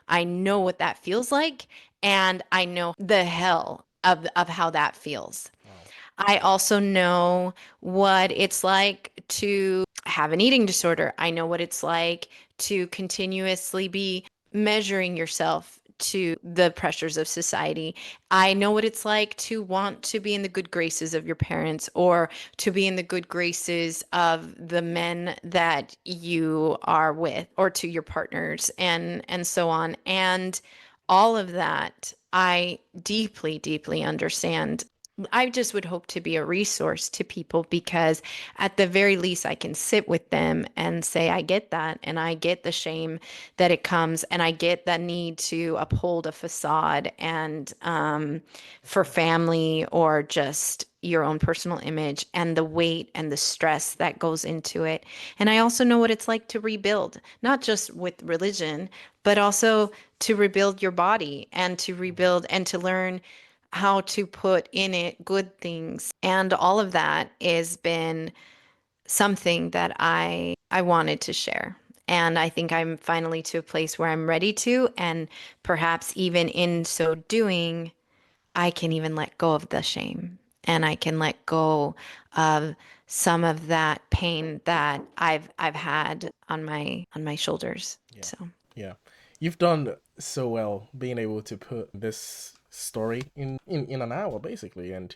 I know Yeah. what that feels like, and I know the hell of how that feels. Wow. I also know what it's like to have an eating disorder. I know what it's like to continuously be measuring yourself to the pressures of society. I know what it's like to want to be in the good graces of your parents or to be in the good graces of the men that you are with or to your partners and so on. And all of that I deeply, deeply understand. I just would hope to be a resource to people because at the very least I can sit with them and say, I get that and I get the shame that it comes and I get that need to uphold a facade and for Mhm. family or just your own personal image and the weight and the stress that goes into it. And I also know what it's like to rebuild, not just with religion, but also to rebuild your body and to Mhm. rebuild and to learn how to put in it good things. And all of that has been something that I wanted to share. And I think I'm finally to a place where I'm ready to, and perhaps even in so doing, I can even let go of the shame and I can let go of some of that pain that I've had on my shoulders. Yeah. So, Yeah. You've done so well being able to put this story in an hour basically, and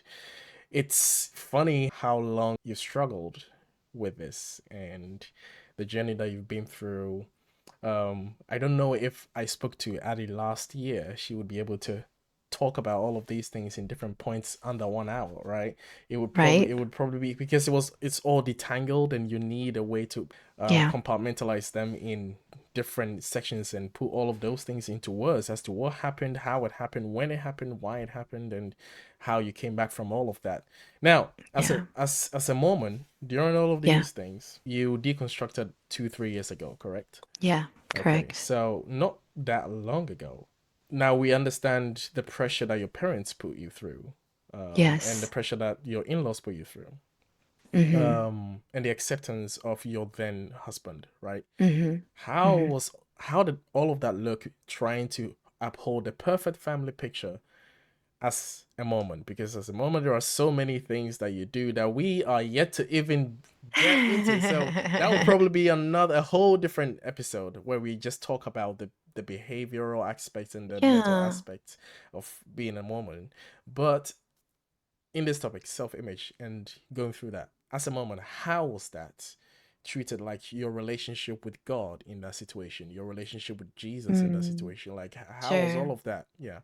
it's funny how long you struggled with this and the journey that you've been through. I don't know if I spoke to Addie last year, she would be able to talk about all of these things in different points under 1 hour, right? It right? would probably be because it's all detangled and you need a way to Yeah. compartmentalize them in different sections and put all of those things into words as to what happened, how it happened, when it happened, why it happened, and how you came back from all of that. Now, Yeah. as a Mormon, during all of Yeah. these things, you deconstructed 2 3 years ago, correct? Yeah. Okay, Correct. so not that long ago. Now we understand the pressure that your parents put you through, and the Yes. pressure that your in-laws put you through, Mm-hmm. and the acceptance of your then husband, right? Mm-hmm. How Mm-hmm. was how did all of that look trying to uphold the perfect family picture as a Mormon? Because as a Mormon, there are so many things that you do that we are yet to even get into. So that will probably be a whole different episode where we just talk about the behavioral aspects and the mental Yeah. aspects of being a Mormon. But in this topic, self-image and going through that as a Mormon, how was that treated? Like your relationship with God in that situation, your relationship with Jesus in that Mm, situation, like how was all sure. of that? Yeah.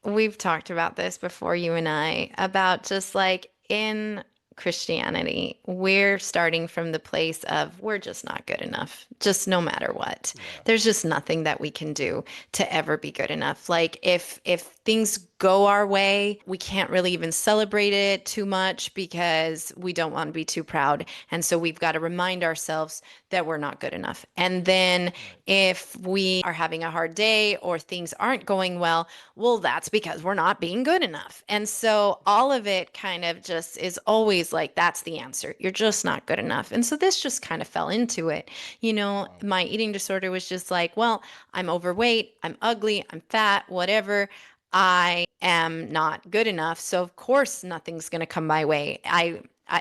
We've talked about this before, you and I, about just like in Christianity, we're starting from the place of we're just not good enough, just no matter what. Yeah. There's just nothing that we can do to ever be good enough. Like if things go our way, we can't really even celebrate it too much because we don't want to be too proud. And so we've got to remind ourselves that we're not good enough. And then Right. if we are having a hard day or things aren't going well, well, that's because we're not being good enough. And so all of it kind of just is always like, that's the answer. You're just not good enough. And so this just kind of fell into it. You know, Wow. my eating disorder was just like, well, I'm overweight, I'm ugly, I'm fat, whatever. I am not good enough. So of course nothing's going to come my way.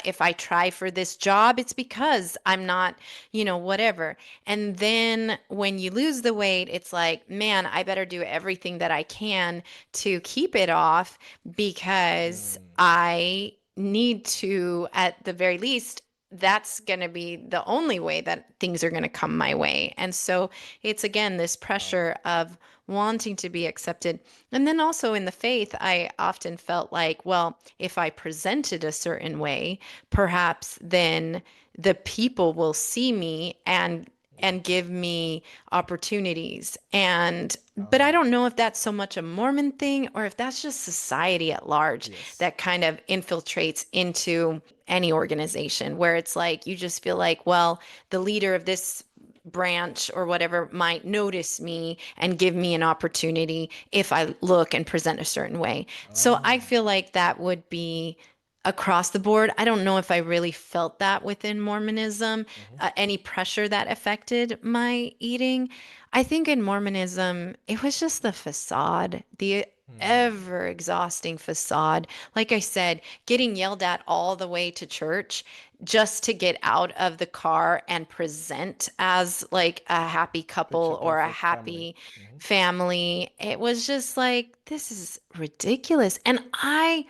If I try for this job, it's because I'm not, whatever. And then when you lose the weight, it's like, man, I better do everything that I can to keep it off because Mm. I need to, at the very least, that's going to be the only way that things are going to come my way. And so it's again this Wow. pressure of wanting to be accepted. And then also in the faith, I often felt like, well, if I presented a certain way, perhaps then the people will see me and Yes. give me opportunities. And but I Um. don't know if that's so much a Mormon thing or if that's just society at large Yes. that kind of infiltrates into any organization where it's like you just feel like, well, the leader of this branch or whatever might notice me and give me an opportunity if I look and present a certain way. So I Oh. feel like that would be across the board. I don't know if I really felt that within Mormonism, Mm-hmm. any pressure that affected my eating. I think in Mormonism, it was just the facade, the Hmm. ever exhausting facade. Like I said, getting yelled at all the way to church just to get out of the car and present as like a happy Picture couple or a perfect family. happy Mm-hmm. family. It was just like, this is ridiculous. And I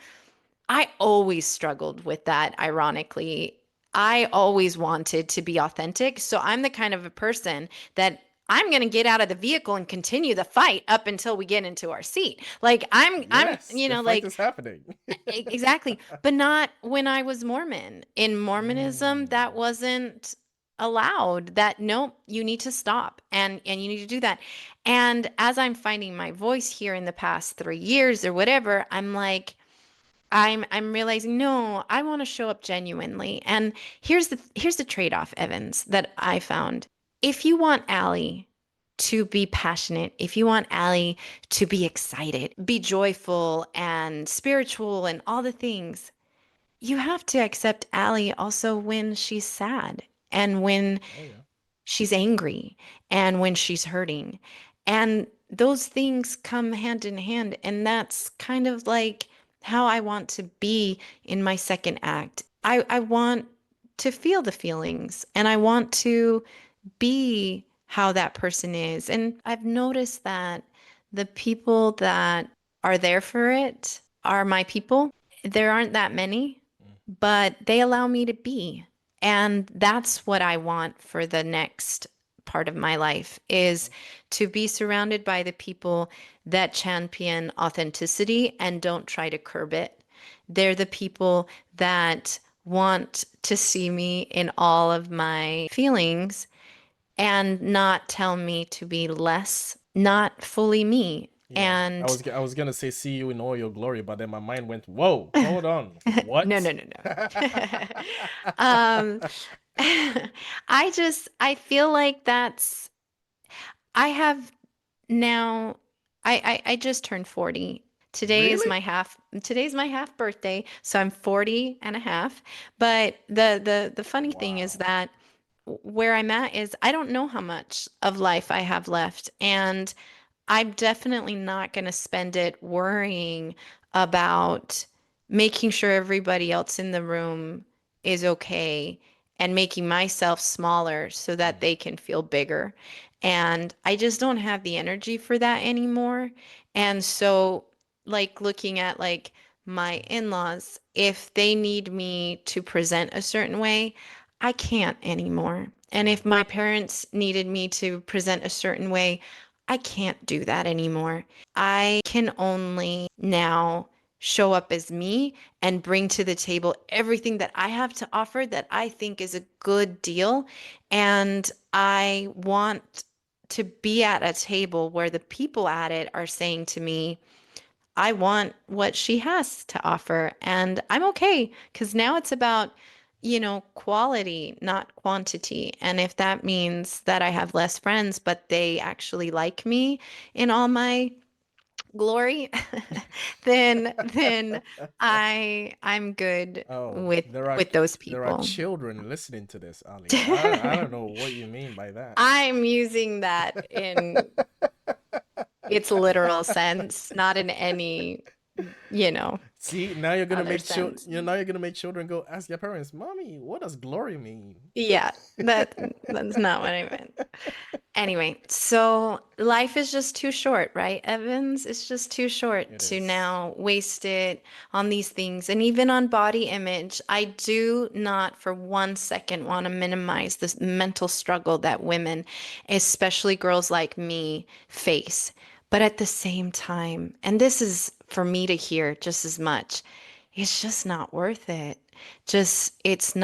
always struggled with that, ironically. I always wanted to be authentic. So I'm the kind of a person that I'm going to get out of the vehicle and continue the fight up until we get into our seat. Like Yes, the fight like is happening. exactly, but not when I was Mormon. In Mormonism, that Mm. wasn't allowed. That nope, you need to stop and you need to do that. And as I'm finding my voice here in the past 3 years or whatever, I'm like, I'm realizing no, I want to show up genuinely. And here's the trade-off, Evans, that I found. If you want Allie to be passionate, if you want Allie to be excited, be joyful and spiritual and all the things, you have to accept Allie also when she's sad and when Oh yeah. she's angry and when she's hurting. And those things come hand in hand. And that's kind of like how I want to be in my second act. I want to feel the feelings and I want to be how that person is. And I've noticed that the people that are there for it are my people. There aren't that many, Mm. but they allow me to be. And that's what I want for the next part of my life is Uh-huh. to be surrounded by the people that champion authenticity and don't try to curb it. They're the people that want to see me in all of my feelings and not tell me to be less, not fully me. Yeah, And I was gonna say see you in all your glory, but then my mind went, "Whoa, hold on, no, what?" no, no, no. um, I feel like I have now, I just turned 40. Really? Today's my half birthday, so I'm 40 and a half. But the funny thing is Wow. that where I'm at is I don't know how much of life I have left. And I'm definitely not going to spend it worrying about making sure everybody else in the room is okay and making myself smaller so that Mm. they can feel bigger. And I just don't have the energy for that anymore. And so, like, looking at like my in-laws, if they need me to present a certain way, I can't anymore. And Mm. if my parents needed me to present a certain way, I can't do that anymore. I can only now show up as me and bring to the table everything that I have to offer that I think is a good deal. And I want to be at a table where the people at it are saying to me, I want what she has to offer. And I'm okay because now it's about, quality, not quantity. And if that means that I have less friends, but they actually like me in all my glory, then I'm good Oh, with those there are people. children listening to this, Ali. I don't know what you mean by that. I'm using that in its literal sense, not in any, See, now you're gonna other make sense. now you're gonna make children go ask their parents, "Mommy, what does glory mean?" Yeah, that's not what I meant. Anyway, so life is just too short, right, Evans? It's just too short It to is. now waste it on these things. And even on body image, I do not for 1 second want to minimize this mental struggle that women, especially girls like me, face. But at the same time, and this is for me to hear just as much, it's just not worth it. It's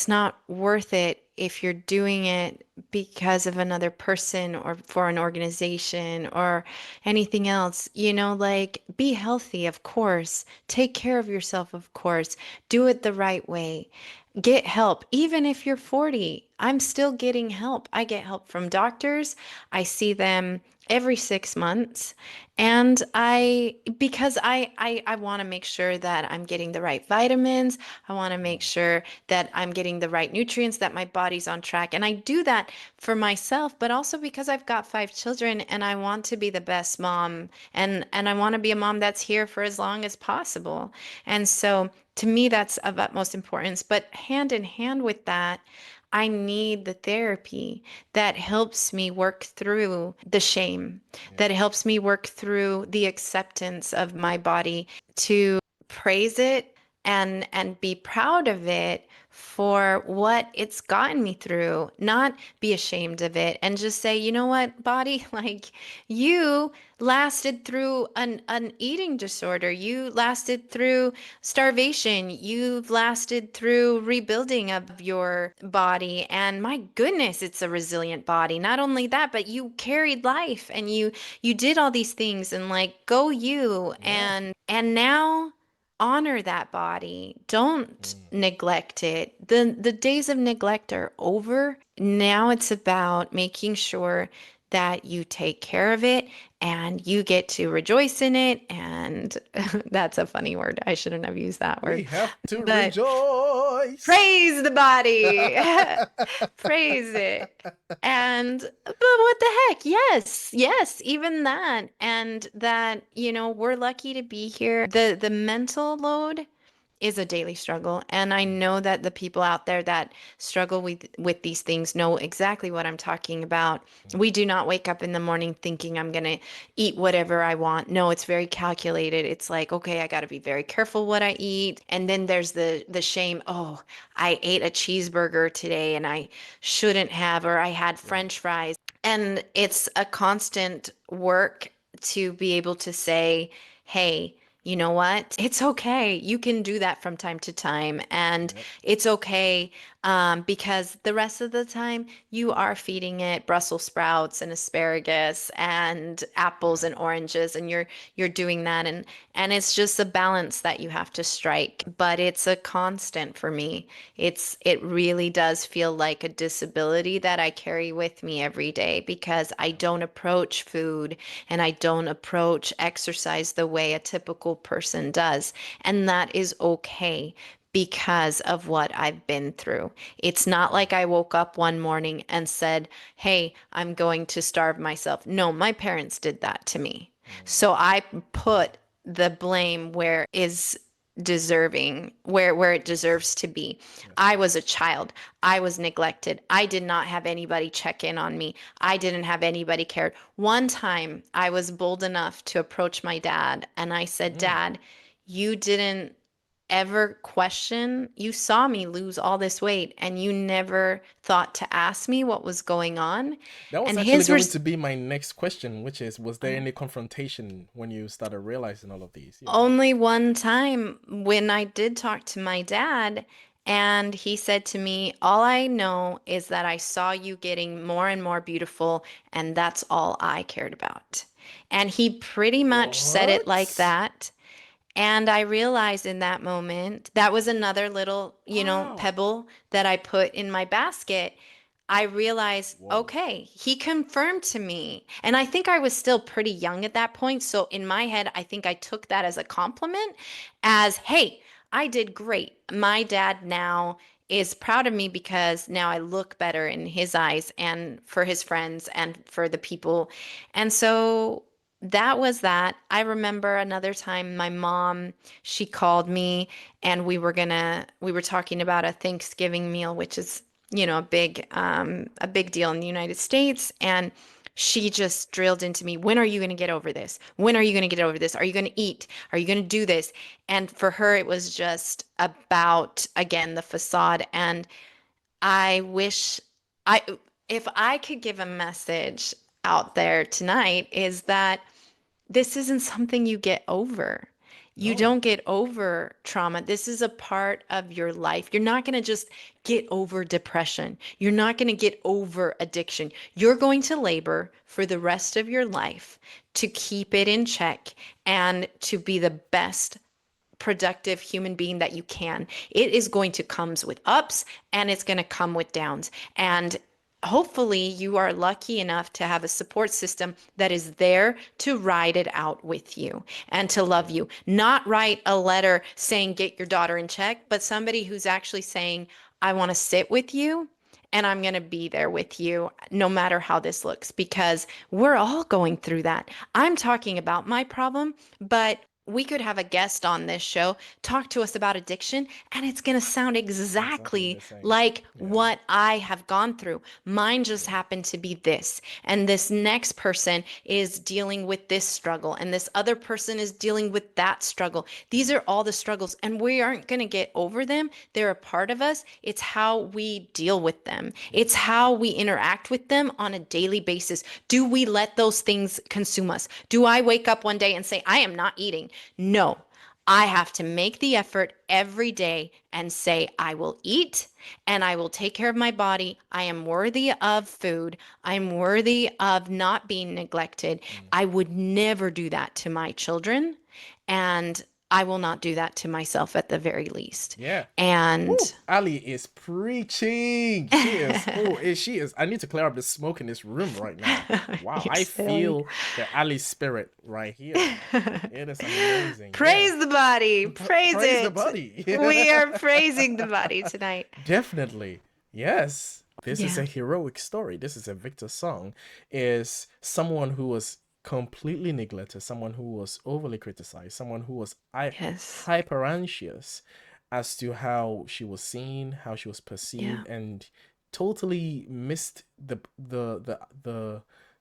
not worth it if you're doing it because of another person or for an organization or anything else. Like be healthy, of course. Take care of yourself, of course. Do it the right way. Get help, even if you're 40. I'm still getting help. I get help from doctors. I see them every 6 months. And because I want to make sure that I'm getting the right vitamins. I want to make Mm. sure that I'm getting the right nutrients, that my body's on track. And I do that for myself, but also because I've got 5 children and I want to be the best mom, and I want to be a mom that's here for as long as possible. And so to me, that's of utmost importance. But hand in hand with that, I need the therapy that helps me work through the shame, that Yeah. helps me work through the acceptance of my body, to praise it and be proud of it for what it's gotten me through, not be ashamed of it and just say, you know what, body, like you lasted through an eating disorder. You lasted through starvation. You've lasted through rebuilding of your body. And my goodness, it's a resilient body. Not only that, but you carried life and you did all these things and like go you Yeah. and now honor that body. Don't Mm. neglect it. The days of neglect are over. Now it's about making sure that you take care of it and you get to rejoice in it. And that's a funny word. I shouldn't have used that We word. have to But rejoice. praise the body, praise it. And, but what the heck? Yes, yes, even that. And that, we're lucky to be here. The mental load is a daily struggle. And I Mm. know that the people out there that struggle with these things know exactly what I'm talking about. Mm. We do not wake up in the morning thinking I'm going to eat whatever I want. No, it's very calculated. It's like, okay, I got to be very careful what I eat. And then there's the shame, oh, I ate a cheeseburger today and I shouldn't have, or I had Yeah. French fries. And it's a constant work to be able to say, hey, you know what? It's okay. You can do that from time to time. And Yep. it's okay because the rest of the time you are feeding it Brussels sprouts and asparagus and apples Yeah. and oranges, and you're doing that. And it's just a balance that you have to strike. But it's a constant for me. It really does feel like a disability that I carry with me every day because I Yeah. don't approach food and I don't approach exercise the way a typical person does. And that is okay because of what I've been through. It's not Mm. like I woke up one morning and said, hey, I'm going to starve myself. No, my parents did that to me. Mm. So I put the blame where is deserving, where it Yes. deserves to be. Yes. I was a child. I was neglected. I did not have anybody check in on me. I didn't have anybody care. One time I was bold enough to approach my dad and I said, Mm. Dad, you didn't ever question. You saw me lose all this weight and you never thought to ask me what was going on. That was And actually his going res to be my next question, which is, was there oh, any confrontation when you started realizing all of these? only one time when I did talk to my dad, and he said to me, all I know is that I saw you getting more and more beautiful, and that's all I cared about. And he pretty much said it like What? that. And I realized in that moment, that was another little, Wow. pebble that I put in my basket. I realized, Whoa. okay, he confirmed to me. And I think I was still pretty young at that point. So in my head, I think I took that as a compliment, as, hey, I did great. My dad now is proud of me because now I look better in his eyes and for his friends and for the people. And so that was that. I remember another time my mom, she called me and we were talking about a Thanksgiving meal, which is, a big deal in the United States. And she just drilled into me, when are you going to get over this? When are you going to get over this? Are you going to eat? Are you going to do this? And for her, it was just about, again, the facade. And I wish I, if I could give a message out there tonight, is that this isn't something you get over. You No. don't get over trauma. This is a part of your life. You're not going to just get over depression. You're not going to get over addiction. You're going to labor for the rest of your life to keep it in check and to be the best productive human being that you can. It is going to comes with ups and it's going to come with downs. And hopefully you are lucky enough to have a support system that is there to ride it out with you and to love Yeah. you. Not write a letter saying get your daughter in check, but somebody who's actually saying, I want to sit with you and I'm going to be there with you no matter how this looks, because we're all going through that. I'm talking about my problem, but we could have a guest on this show talk to us about addiction, and it's going to sound Exactly exactly the same. like Yeah. what I have gone through. Mine just Yeah. happened to be this, and this next person is dealing with this struggle, and this other person is dealing with that struggle. These are all the struggles, and we aren't going to get over them. They're a part of us. It's how we deal with them, it's Yeah. how we interact with them on a daily basis. Do we let those things consume us? Do I wake up one day and say, I am not eating? No. I have to make the effort every day and say, I will eat and I will take care of my body. I am worthy of food. I'm worthy of not being neglected. Mm. I would never do that to my children. And I will not do that to myself at the very least. Yeah. And Woo, Ali is preaching. She is. Oh, she is. I need to clear up the smoke in this room right now. Wow, you're I silly. feel the Ali spirit right here. It is amazing. Yeah. Praise the body. Praise Praise the it. body. We are praising the body tonight. Definitely. Yes. This is Yeah. a heroic story. This is a victor song. Is someone who was completely neglected, someone who was overly criticized, someone who was Yes. hyper anxious as to how she was seen, how she was Yeah. perceived, and totally missed the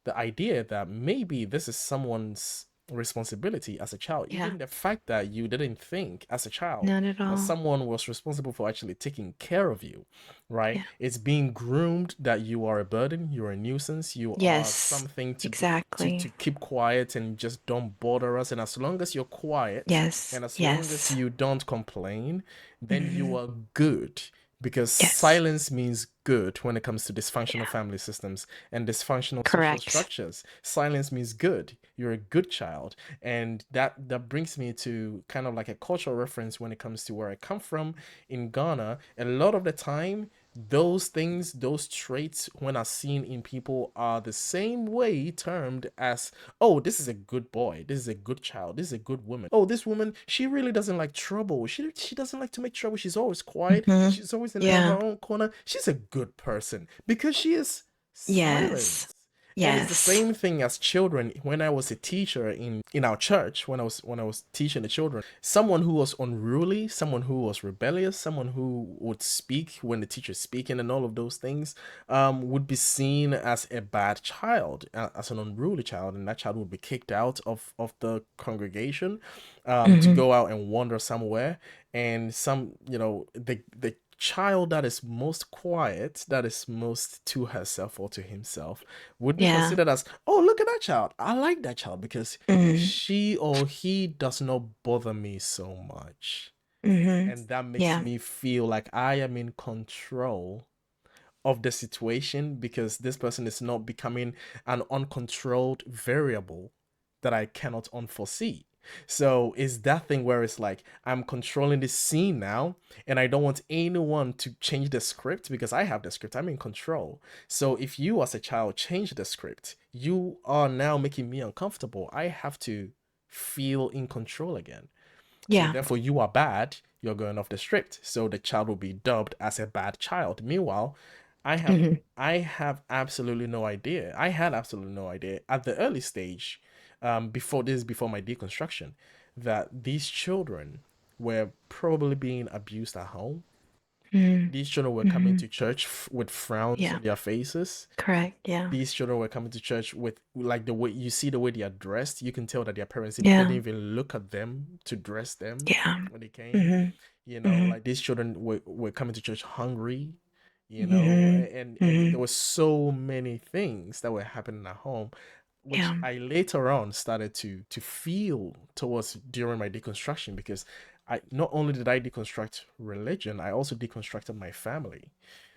idea that maybe this is someone's responsibility as a child. Yeah. Even the fact that you didn't think as a child Not at that all. someone was responsible for actually taking care of you, right? Yeah. It's being groomed that you are a burden, you're a nuisance, you are Yes. something to be to Exactly. keep quiet and just don't bother us. And as long as you're quiet Yes. and as long as Yes. you don't complain, then you Hmm. are good. Because Yes. silence means good when it comes to dysfunctional Yeah. family systems and dysfunctional social Correct. structures. Silence means good. You're a good child. And that brings me to kind of like a cultural reference when it comes to where I come from in Ghana. A lot of the time, those things, those traits, when are seen in people, are the same way termed as, oh, this is a good boy, this is a good child, this is a good woman. Oh, this woman, she really doesn't like trouble. She doesn't like to make trouble. She's always quiet. Hmm. She's always in her Yeah. own corner. She's a good person because she is silent. Yes. And it's the Yes. same thing as children. When I was a teacher in our church, when I was teaching the children, someone who was unruly, someone who was rebellious, someone who would speak when the teacher's speaking, and all of those things, would be seen as a bad child, as an unruly child, and that child would be kicked out of the congregation, to Hmm. go out and wander somewhere. And the child that is most quiet, that is most to herself or to himself, would be Yeah. considered as, oh, look at that child. I like that child because Hmm. she or he does not bother me so much. Hmm. And that makes Yeah. me feel like I am in control of the situation because this person is not becoming an uncontrolled variable that I cannot unforesee. So it's that thing where it's like I'm controlling the scene now, and I don't want anyone to change the script because I have the script. I'm in control. So if you as a child change the script, you are now making me uncomfortable. I have to feel in control again. So Yeah. therefore, you are bad. You're going off the script. So the child will be dubbed as a bad child. Meanwhile, I have Hmm. I have absolutely no idea. I had absolutely no idea at the early stage, before my deconstruction, that these children were probably being abused at home. Hmm. These children were coming Hmm. to church with frowns Yeah. on their faces. Correct. Yeah. These children were coming to church with, like, the way you see the way they are dressed, you can tell that their parents didn't Yeah. even look at them to dress them Yeah. when they came. Hmm. Hmm. Like these children were coming to church hungry, Hmm. and Hmm. there were so many things that were happening at home, which Yeah. I later on started to feel towards during my deconstruction, because I not only did I deconstruct religion, I also deconstructed my family.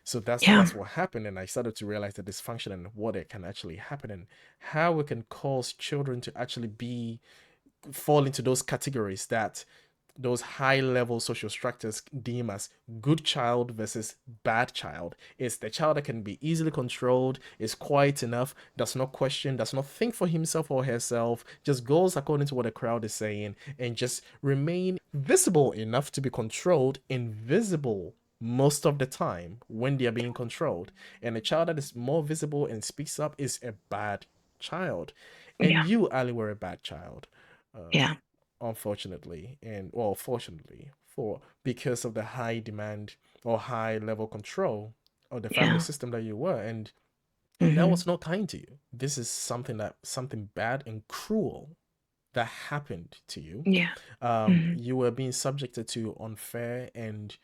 So Yeah. that's what happened, and I started to realize the dysfunction and what it can actually happen, and how it can cause children to actually be fall into those categories that those high level social structures deem as good child versus bad child. It's the child that can be easily controlled, is quiet enough, does not question, does not think for himself or herself, just goes according to what the crowd is saying, and just remain visible enough to be controlled, invisible most of the time when they are being controlled. And a child that is more visible and speaks up is a bad child. And Yeah. you, Ali, were a bad child. Yeah. Unfortunately, and well, fortunately, for because of the high demand or high level control of the family Yeah. system that you were, and that Hmm. was not kind to you. This is something bad and cruel that happened to you. Yeah. Hmm. You were being subjected to unfair and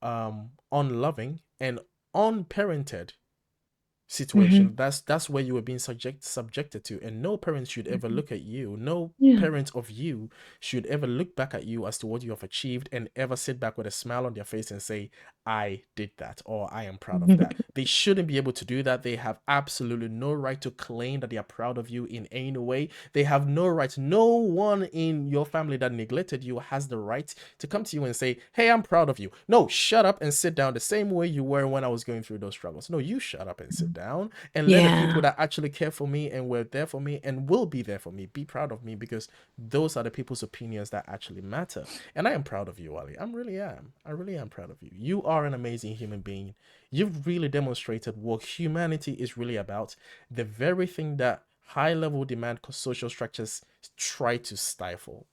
unloving and unparented Hmm. situation. That's where you were being subjected to, and no parent should ever Hmm. look at you, no Yeah. parent of you should ever look back at you as to what you have achieved and ever sit back with a smile on their face and say, I did that, or I am proud of that. They shouldn't be able to do that. They have absolutely no right to claim that they are proud of you in any way. They have no right. No one in your family that neglected you has the right to come to you and say, hey, I'm proud of you. No, shut up and sit down the same way you were when I was going through those struggles. No, you shut up and sit down and let the people Yeah. that actually care for me and were there for me and will be there for me be proud of me, because those are the people's opinions that actually matter. And I am proud of you, Ali. I really am. I really am proud of you. You are an amazing human being. You've really demonstrated what humanity is really about. The very thing that high level demand social structures try to stifle.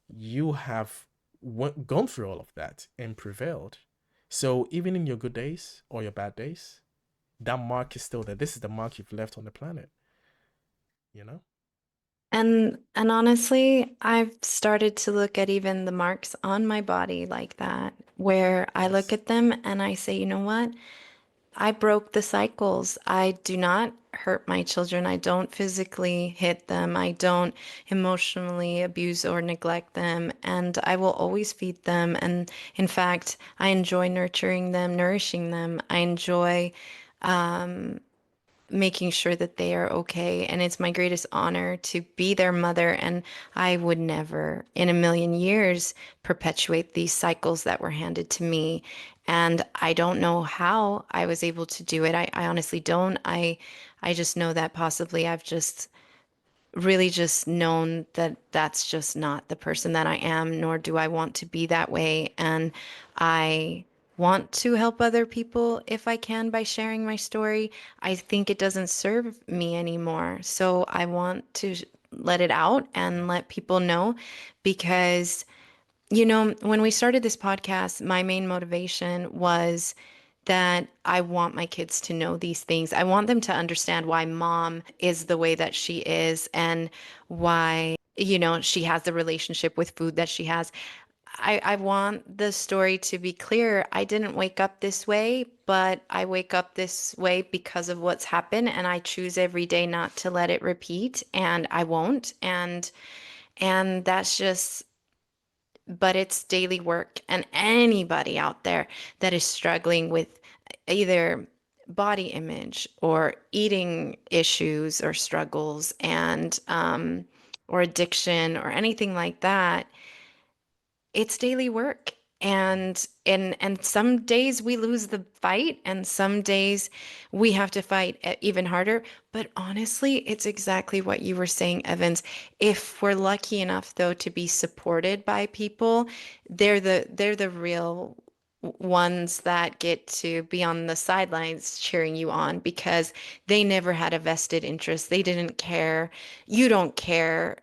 You have gone through all of that and prevailed. So even in your good days or your bad days, that mark is still there. This is the mark you've left on the planet, you know? And honestly, I've started to look at even the marks on my body like that, where I look Yes. at them and I say, you know what? I broke the cycles. I do not hurt my children. I don't physically hit them. I don't emotionally abuse or neglect them. And I will always feed them. And in fact, I enjoy nurturing them, nourishing them. I enjoy making sure that they are okay. And it's my greatest honor to be their mother. And I would never in a million years perpetuate these cycles that were handed to me. And I don't know how I was able to do it. I honestly don't. I just know that possibly I've just really just known that that's just not the person that I am, nor do I want to be that way. And I want to help other people if I can by sharing my story. I think it doesn't serve me anymore. So I want to let it out Yeah. and let people know because when we started this podcast, my main motivation was that I want my kids to know these things. I want them to understand why mom is the way that she is and why, she has the relationship with food that she has. I want the story to be clear. I didn't wake up this way, but I wake up this way because of what's happened, and I choose every day not to let it repeat, and I won't. And that's just but it's daily work. And anybody out there that is struggling with either body image or eating issues or struggles or addiction or anything like that, it's daily work. Yeah. And some days we lose the fight and some days we have to fight even harder. But honestly, it's exactly what you were saying, Evans. If we're lucky enough though to be supported by people, they're the real ones that get to be on the sidelines cheering you on because they never had a vested interest. They didn't care. You don't care,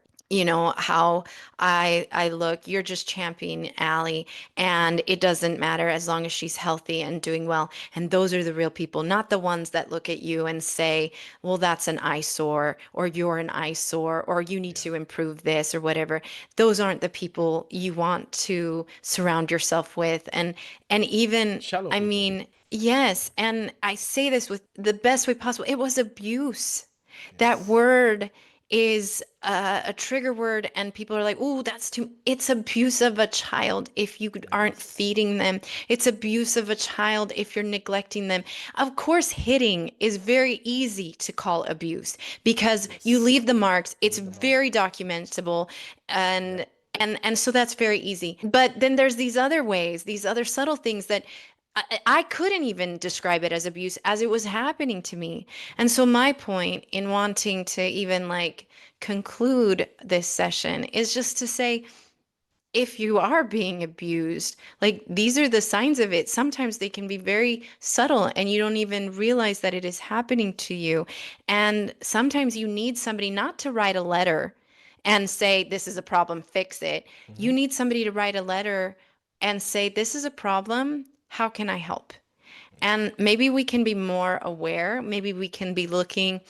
how I look. You're just championing Allie, and it doesn't matter as long as she's healthy and doing well. And those are the real people, not the ones that look at you and say, "Well, that's an eyesore," or "You're an eyesore," or "You need Yeah. to improve this," or whatever. Those aren't the people you want to surround yourself with. And even, Shallow I people. mean, yes, and I say this with the best way possible. It was abuse. That Yes. word is a trigger word, and people are like, "Oh, that's too." It's abuse of a child if you aren't Yes. feeding them. It's abuse of a child if you're neglecting them. Of course, hitting is very easy to call abuse because you Yes. leave the marks. You It's leave the mark. very documentable, and Yep. And so that's very easy. But then there's these other ways, these other subtle things that I couldn't even describe it as abuse as it was happening to me. And so my point in wanting to even like conclude this session is just to say, if you are being abused, like these are the signs of it. Sometimes they can be very subtle and you don't even realize that it is happening to you. And sometimes you need somebody not to write a letter and say, this is a problem, fix it. Hmm. You need somebody to write a letter and say, this is a problem. How can I help? And maybe we can be more aware. Maybe we can be looking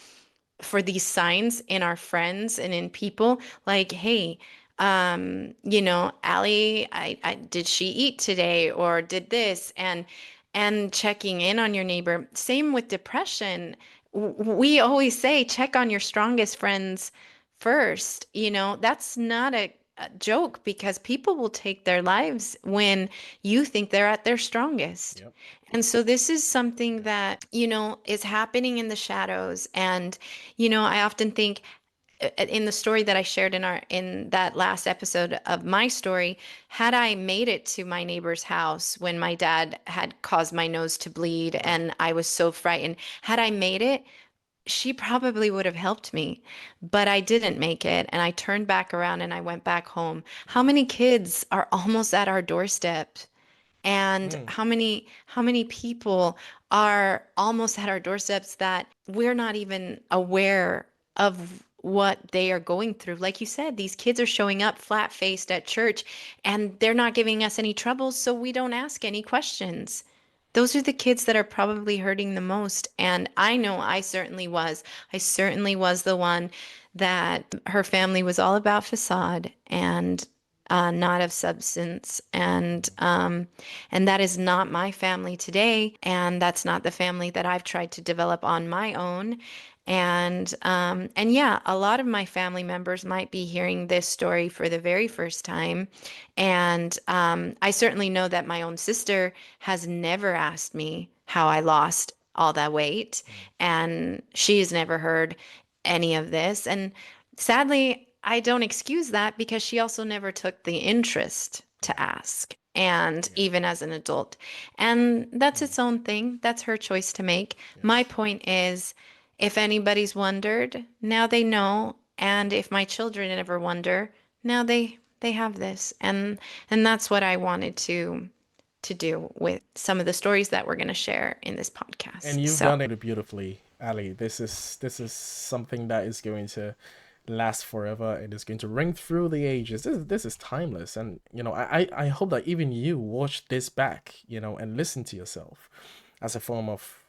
for these signs in our friends and in people like, hey, Allie, I did she eat today or did this? And checking in on your neighbor. Same with depression. We always say check on your strongest friends first. That's not a joke because people will take their lives when you think they're at their strongest. Yep. And so this is something Yeah. that, is happening in the shadows. And, I often think in the story that I shared in that last episode of my story, had I made it to my neighbor's house when my dad had caused my nose to bleed Right. and I was so frightened, had I made it, she probably would have helped me, but I didn't make it. And I turned back around and I went back home. How many kids are almost at our doorstep? And Mm. how many people are almost at our doorsteps that we're not even aware of what they are going through. Like you said, these kids are showing up flat-faced at church and they're not giving us any trouble, so we don't ask any questions. Those are the kids that are probably hurting the most. And I know I certainly was. I certainly was the one that her family was all about facade and not of substance. And that is not my family today. And that's not the family that I've tried to develop on my own. And yeah, a lot of my family members might be hearing this story for the very first time. And I certainly know that my own sister has never asked me how I lost all that weight, Mm. and she's never heard any of this. And sadly, I don't excuse that because she also never took the interest to Yeah. ask, and Yeah. even as an adult. And that's Mm. its own thing. That's her choice to make. My Yes. point is, if anybody's wondered, now they know. And if my children ever wonder, now they have this. And that's what I wanted to do with some of the stories that we're going to share in this And podcast. you've So, done it beautifully, Ali. This is something that is going to last forever and is going to ring through the ages. This is timeless, and I hope that even you watch this back, and listen to yourself as a form of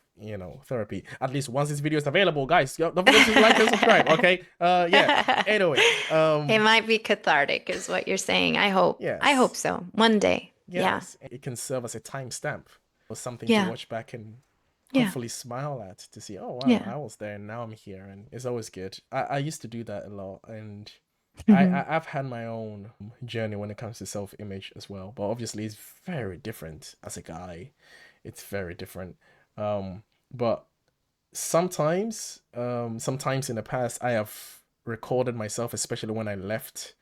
therapy. At least once this video is available, guys. Don't forget to like and subscribe. Okay. Yeah. Anyway. it might be cathartic, is what you're saying. I hope. I hope Yes. so. One day. Yeah. Yes. It can serve as a timestamp or something to Yeah. watch back and Yeah. hopefully smile at, to see, oh wow, Yeah. I was there and now I'm here, and it's always good. I used to do that a lot, and Hmm. I've had my own journey when it comes to self-image as well, but obviously it's very different as a guy. It's very different. But sometimes in the past I have recorded myself, especially when I left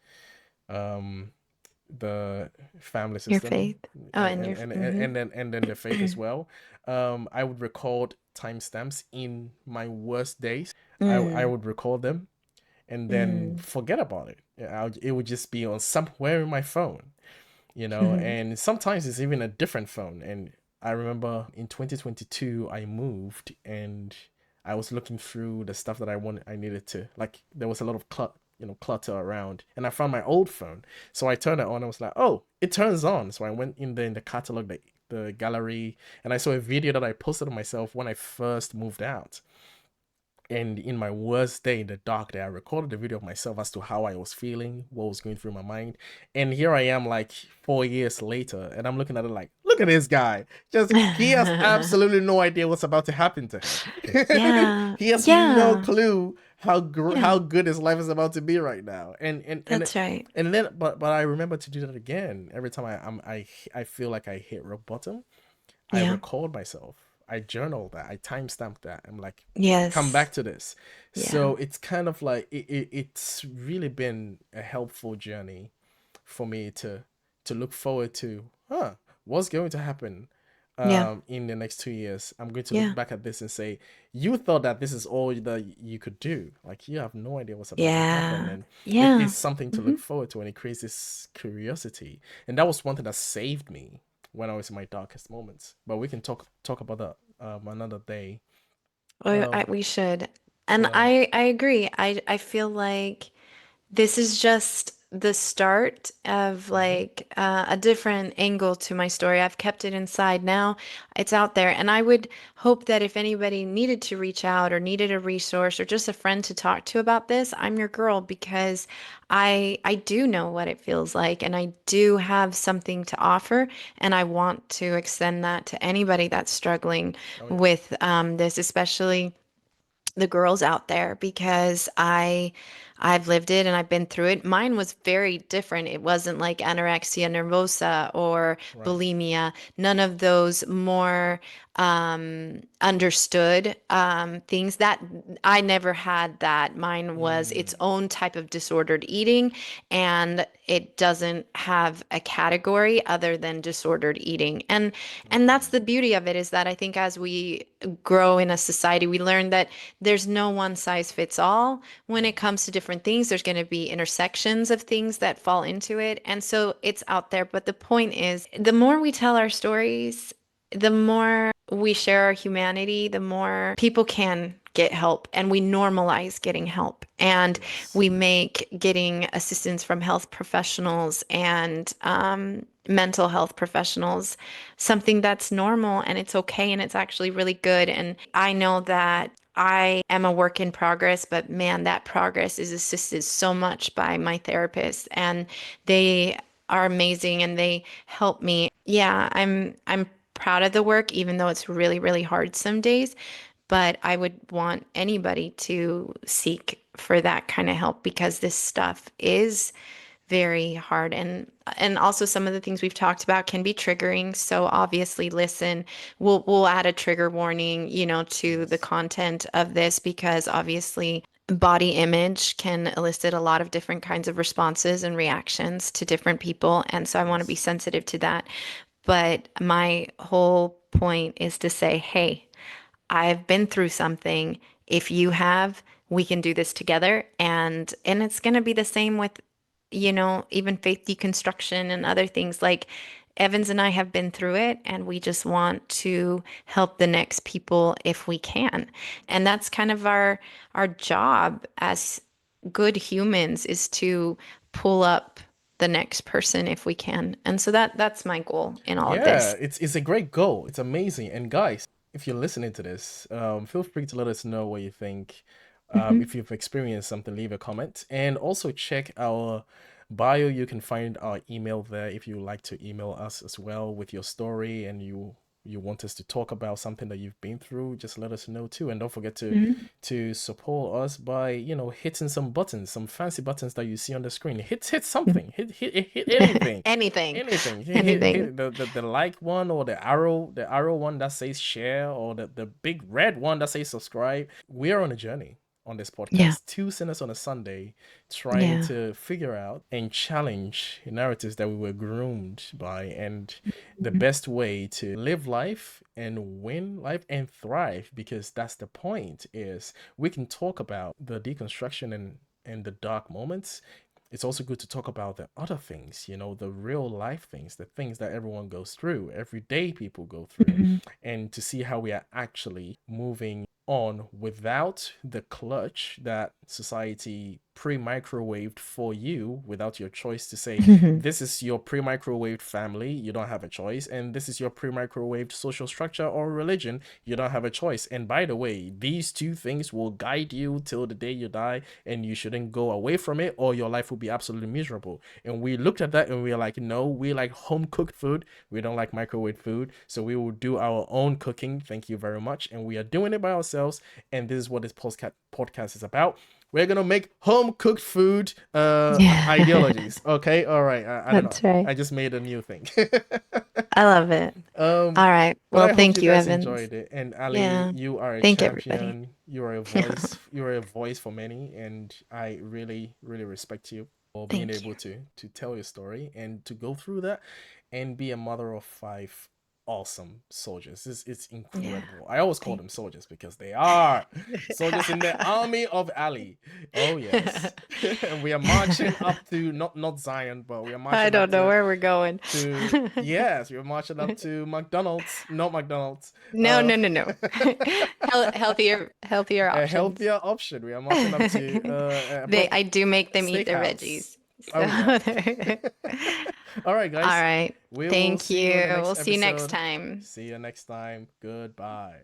um the family Your system, faith. Oh, and your. Hmm. and then the faith as well. I would record timestamps in my worst days. I Mm. would record them and then Mm. forget about it. Yeah, it would just be on somewhere in my phone, Hmm. and sometimes it's even a different phone. And I remember in 2022 I moved, and I was looking through the stuff that I needed to, like, there was a lot of clutter around, and I found my old phone. So I turned it on. I was like, oh, it turns on. So I went in the catalog, the gallery, and I saw a video that I posted of myself when I first moved out. And in my worst day, in the dark day, I recorded a video of myself as to how I was feeling, what was going through my mind. And here I am, like 4 years later, and I'm looking at it like, look at this guy. Just, he has absolutely no idea what's about to happen to him. Yeah. He has no Yeah. clue Yeah. how good his life is about to be right now. That's right. And then, but I remember to do that again every time I feel like I hit rock bottom. I Yeah. record myself. I journal that. I timestamp that. I'm like, come Yes. back to this. Yeah. So it's kind of like it's really been a helpful journey for me to look forward to, what's going to happen Yeah. in the next 2 years. I'm going to look Yeah. back at this and say, you thought that this is all that you could do. Like, you have no idea what's about to happen. Yeah. And Yeah. it's something to Hmm. look forward to, and it creates this curiosity. And that was one thing that saved me when I was in my darkest moments. But we can talk about that another day. Um, We should. And yeah. I agree. I feel like this is just the start of Mm-hmm. like a different angle to my story. I've kept it inside. Now it's out there. And I would hope that if anybody needed to reach out or needed a resource or just a friend to talk to about this, I'm your girl because I do know what it feels like and I do have something to offer and I want to extend that to anybody that's struggling Oh yeah. with this, especially the girls out there because I've lived it and I've been through it. Mine was very different. It wasn't like anorexia nervosa or Right. bulimia. None of those more understood things that I never had that. Mine was its Mm. own type of disordered eating, and it doesn't have a category other than disordered eating. And that's Okay. the beauty of it is that I think as we grow in a society, we learn that there's no one size fits all when No. it comes to different things. There's going to be intersections of things that fall into it. And so it's out there. But the point is, the more we tell our stories, the more we share our humanity, the more people can get help and we normalize getting help and Yes. we make getting assistance from health professionals and mental health professionals something that's normal and it's okay and it's actually really good. And I know that I am a work in progress, but man, that progress is assisted so much by my therapist and they are amazing and they help me. Yeah, I'm proud of the work, even though it's really, really hard some days. But I would want anybody to seek for that kind of help because this stuff is very hard and also some of the things we've talked about can be triggering. So obviously listen, we'll add a trigger warning, to the Yes. content of this because obviously body image can elicit a lot of different kinds of responses and reactions to different people. And so I want to be Yes. sensitive to that. But my whole point is to say, hey, I've been through something. If you have, we can do this together. And it's going to be the same with, even faith deconstruction and other things. Like Evans and I have been through it, and we just want to help the next people if we can. And that's kind of our job as good humans is to pull up the next person if we can. And so that's my goal in all of Yeah, this. it's a great goal. It's amazing. And guys, if you're listening to this, feel free to let us know what you think. Hmm. If you've experienced something, leave a comment, and also check our bio. You can find our email there if you would like to email us as well with your story, and you want us to talk about something that you've been through. Just let us know too, and don't forget Hmm. to support us by hitting some buttons, some fancy buttons that you see on the screen. Hit Hmm. something. Hit anything. Anything, Anything. anything. Hit the like one, or the arrow one that says share, or the big red one that says subscribe. We are on a journey on this Yeah, podcast. Two sinners on a Sunday, trying yeah. to figure out and challenge narratives that we were groomed by, and the Mhm. best way to live life and win life and thrive. Because that's the point. Is we can talk about the deconstruction and the dark moments. It's also good to talk about the other things, the real life things, the things that everyone goes through, everyday people go through, Mhm. and to see how we are actually moving on without the clutch that society pre-microwaved for you, without your choice to say, this is your pre-microwaved family, you don't have a choice, and this is your pre-microwaved social structure or religion, you don't have a choice. And by the way, these two things will guide you till the day you die, and you shouldn't go away from it, or your life will be absolutely miserable. And we looked at that and we were like, no, we like home cooked food, we don't like microwave food, so we will do our own cooking, thank you very much. And we are doing it by ourselves, and this is what this podcast is about. We're gonna make home cooked food Yeah, ideologies. Okay, all right. I don't know. that's right. I just made a new thing. I love it. um, All right. but Well, I hope thank you you, guys Evans. enjoyed it. And Ali, Yeah. you are a Thank everybody. champion. You are a voice. You are a voice for many, and I really, really respect you. for being Thank you. able to tell your story and to go through that and be a mother of five awesome soldiers. It's Yeah. incredible. I always call Thank them soldiers because they are soldiers in the army of Ali. Oh you. yes. And we are marching up to not Zion, but we are I marching up don't know where we're going. to yes, we are marching up to McDonald's, not McDonald's. No, no, no, no. Healthier A options. healthier option. We are marching up to a I do make them eat their steakhouse. veggies. Oh yeah. So All right, all guys. right. We will Thank see you you. on the We'll next see you next episode. time. See you next time. Goodbye.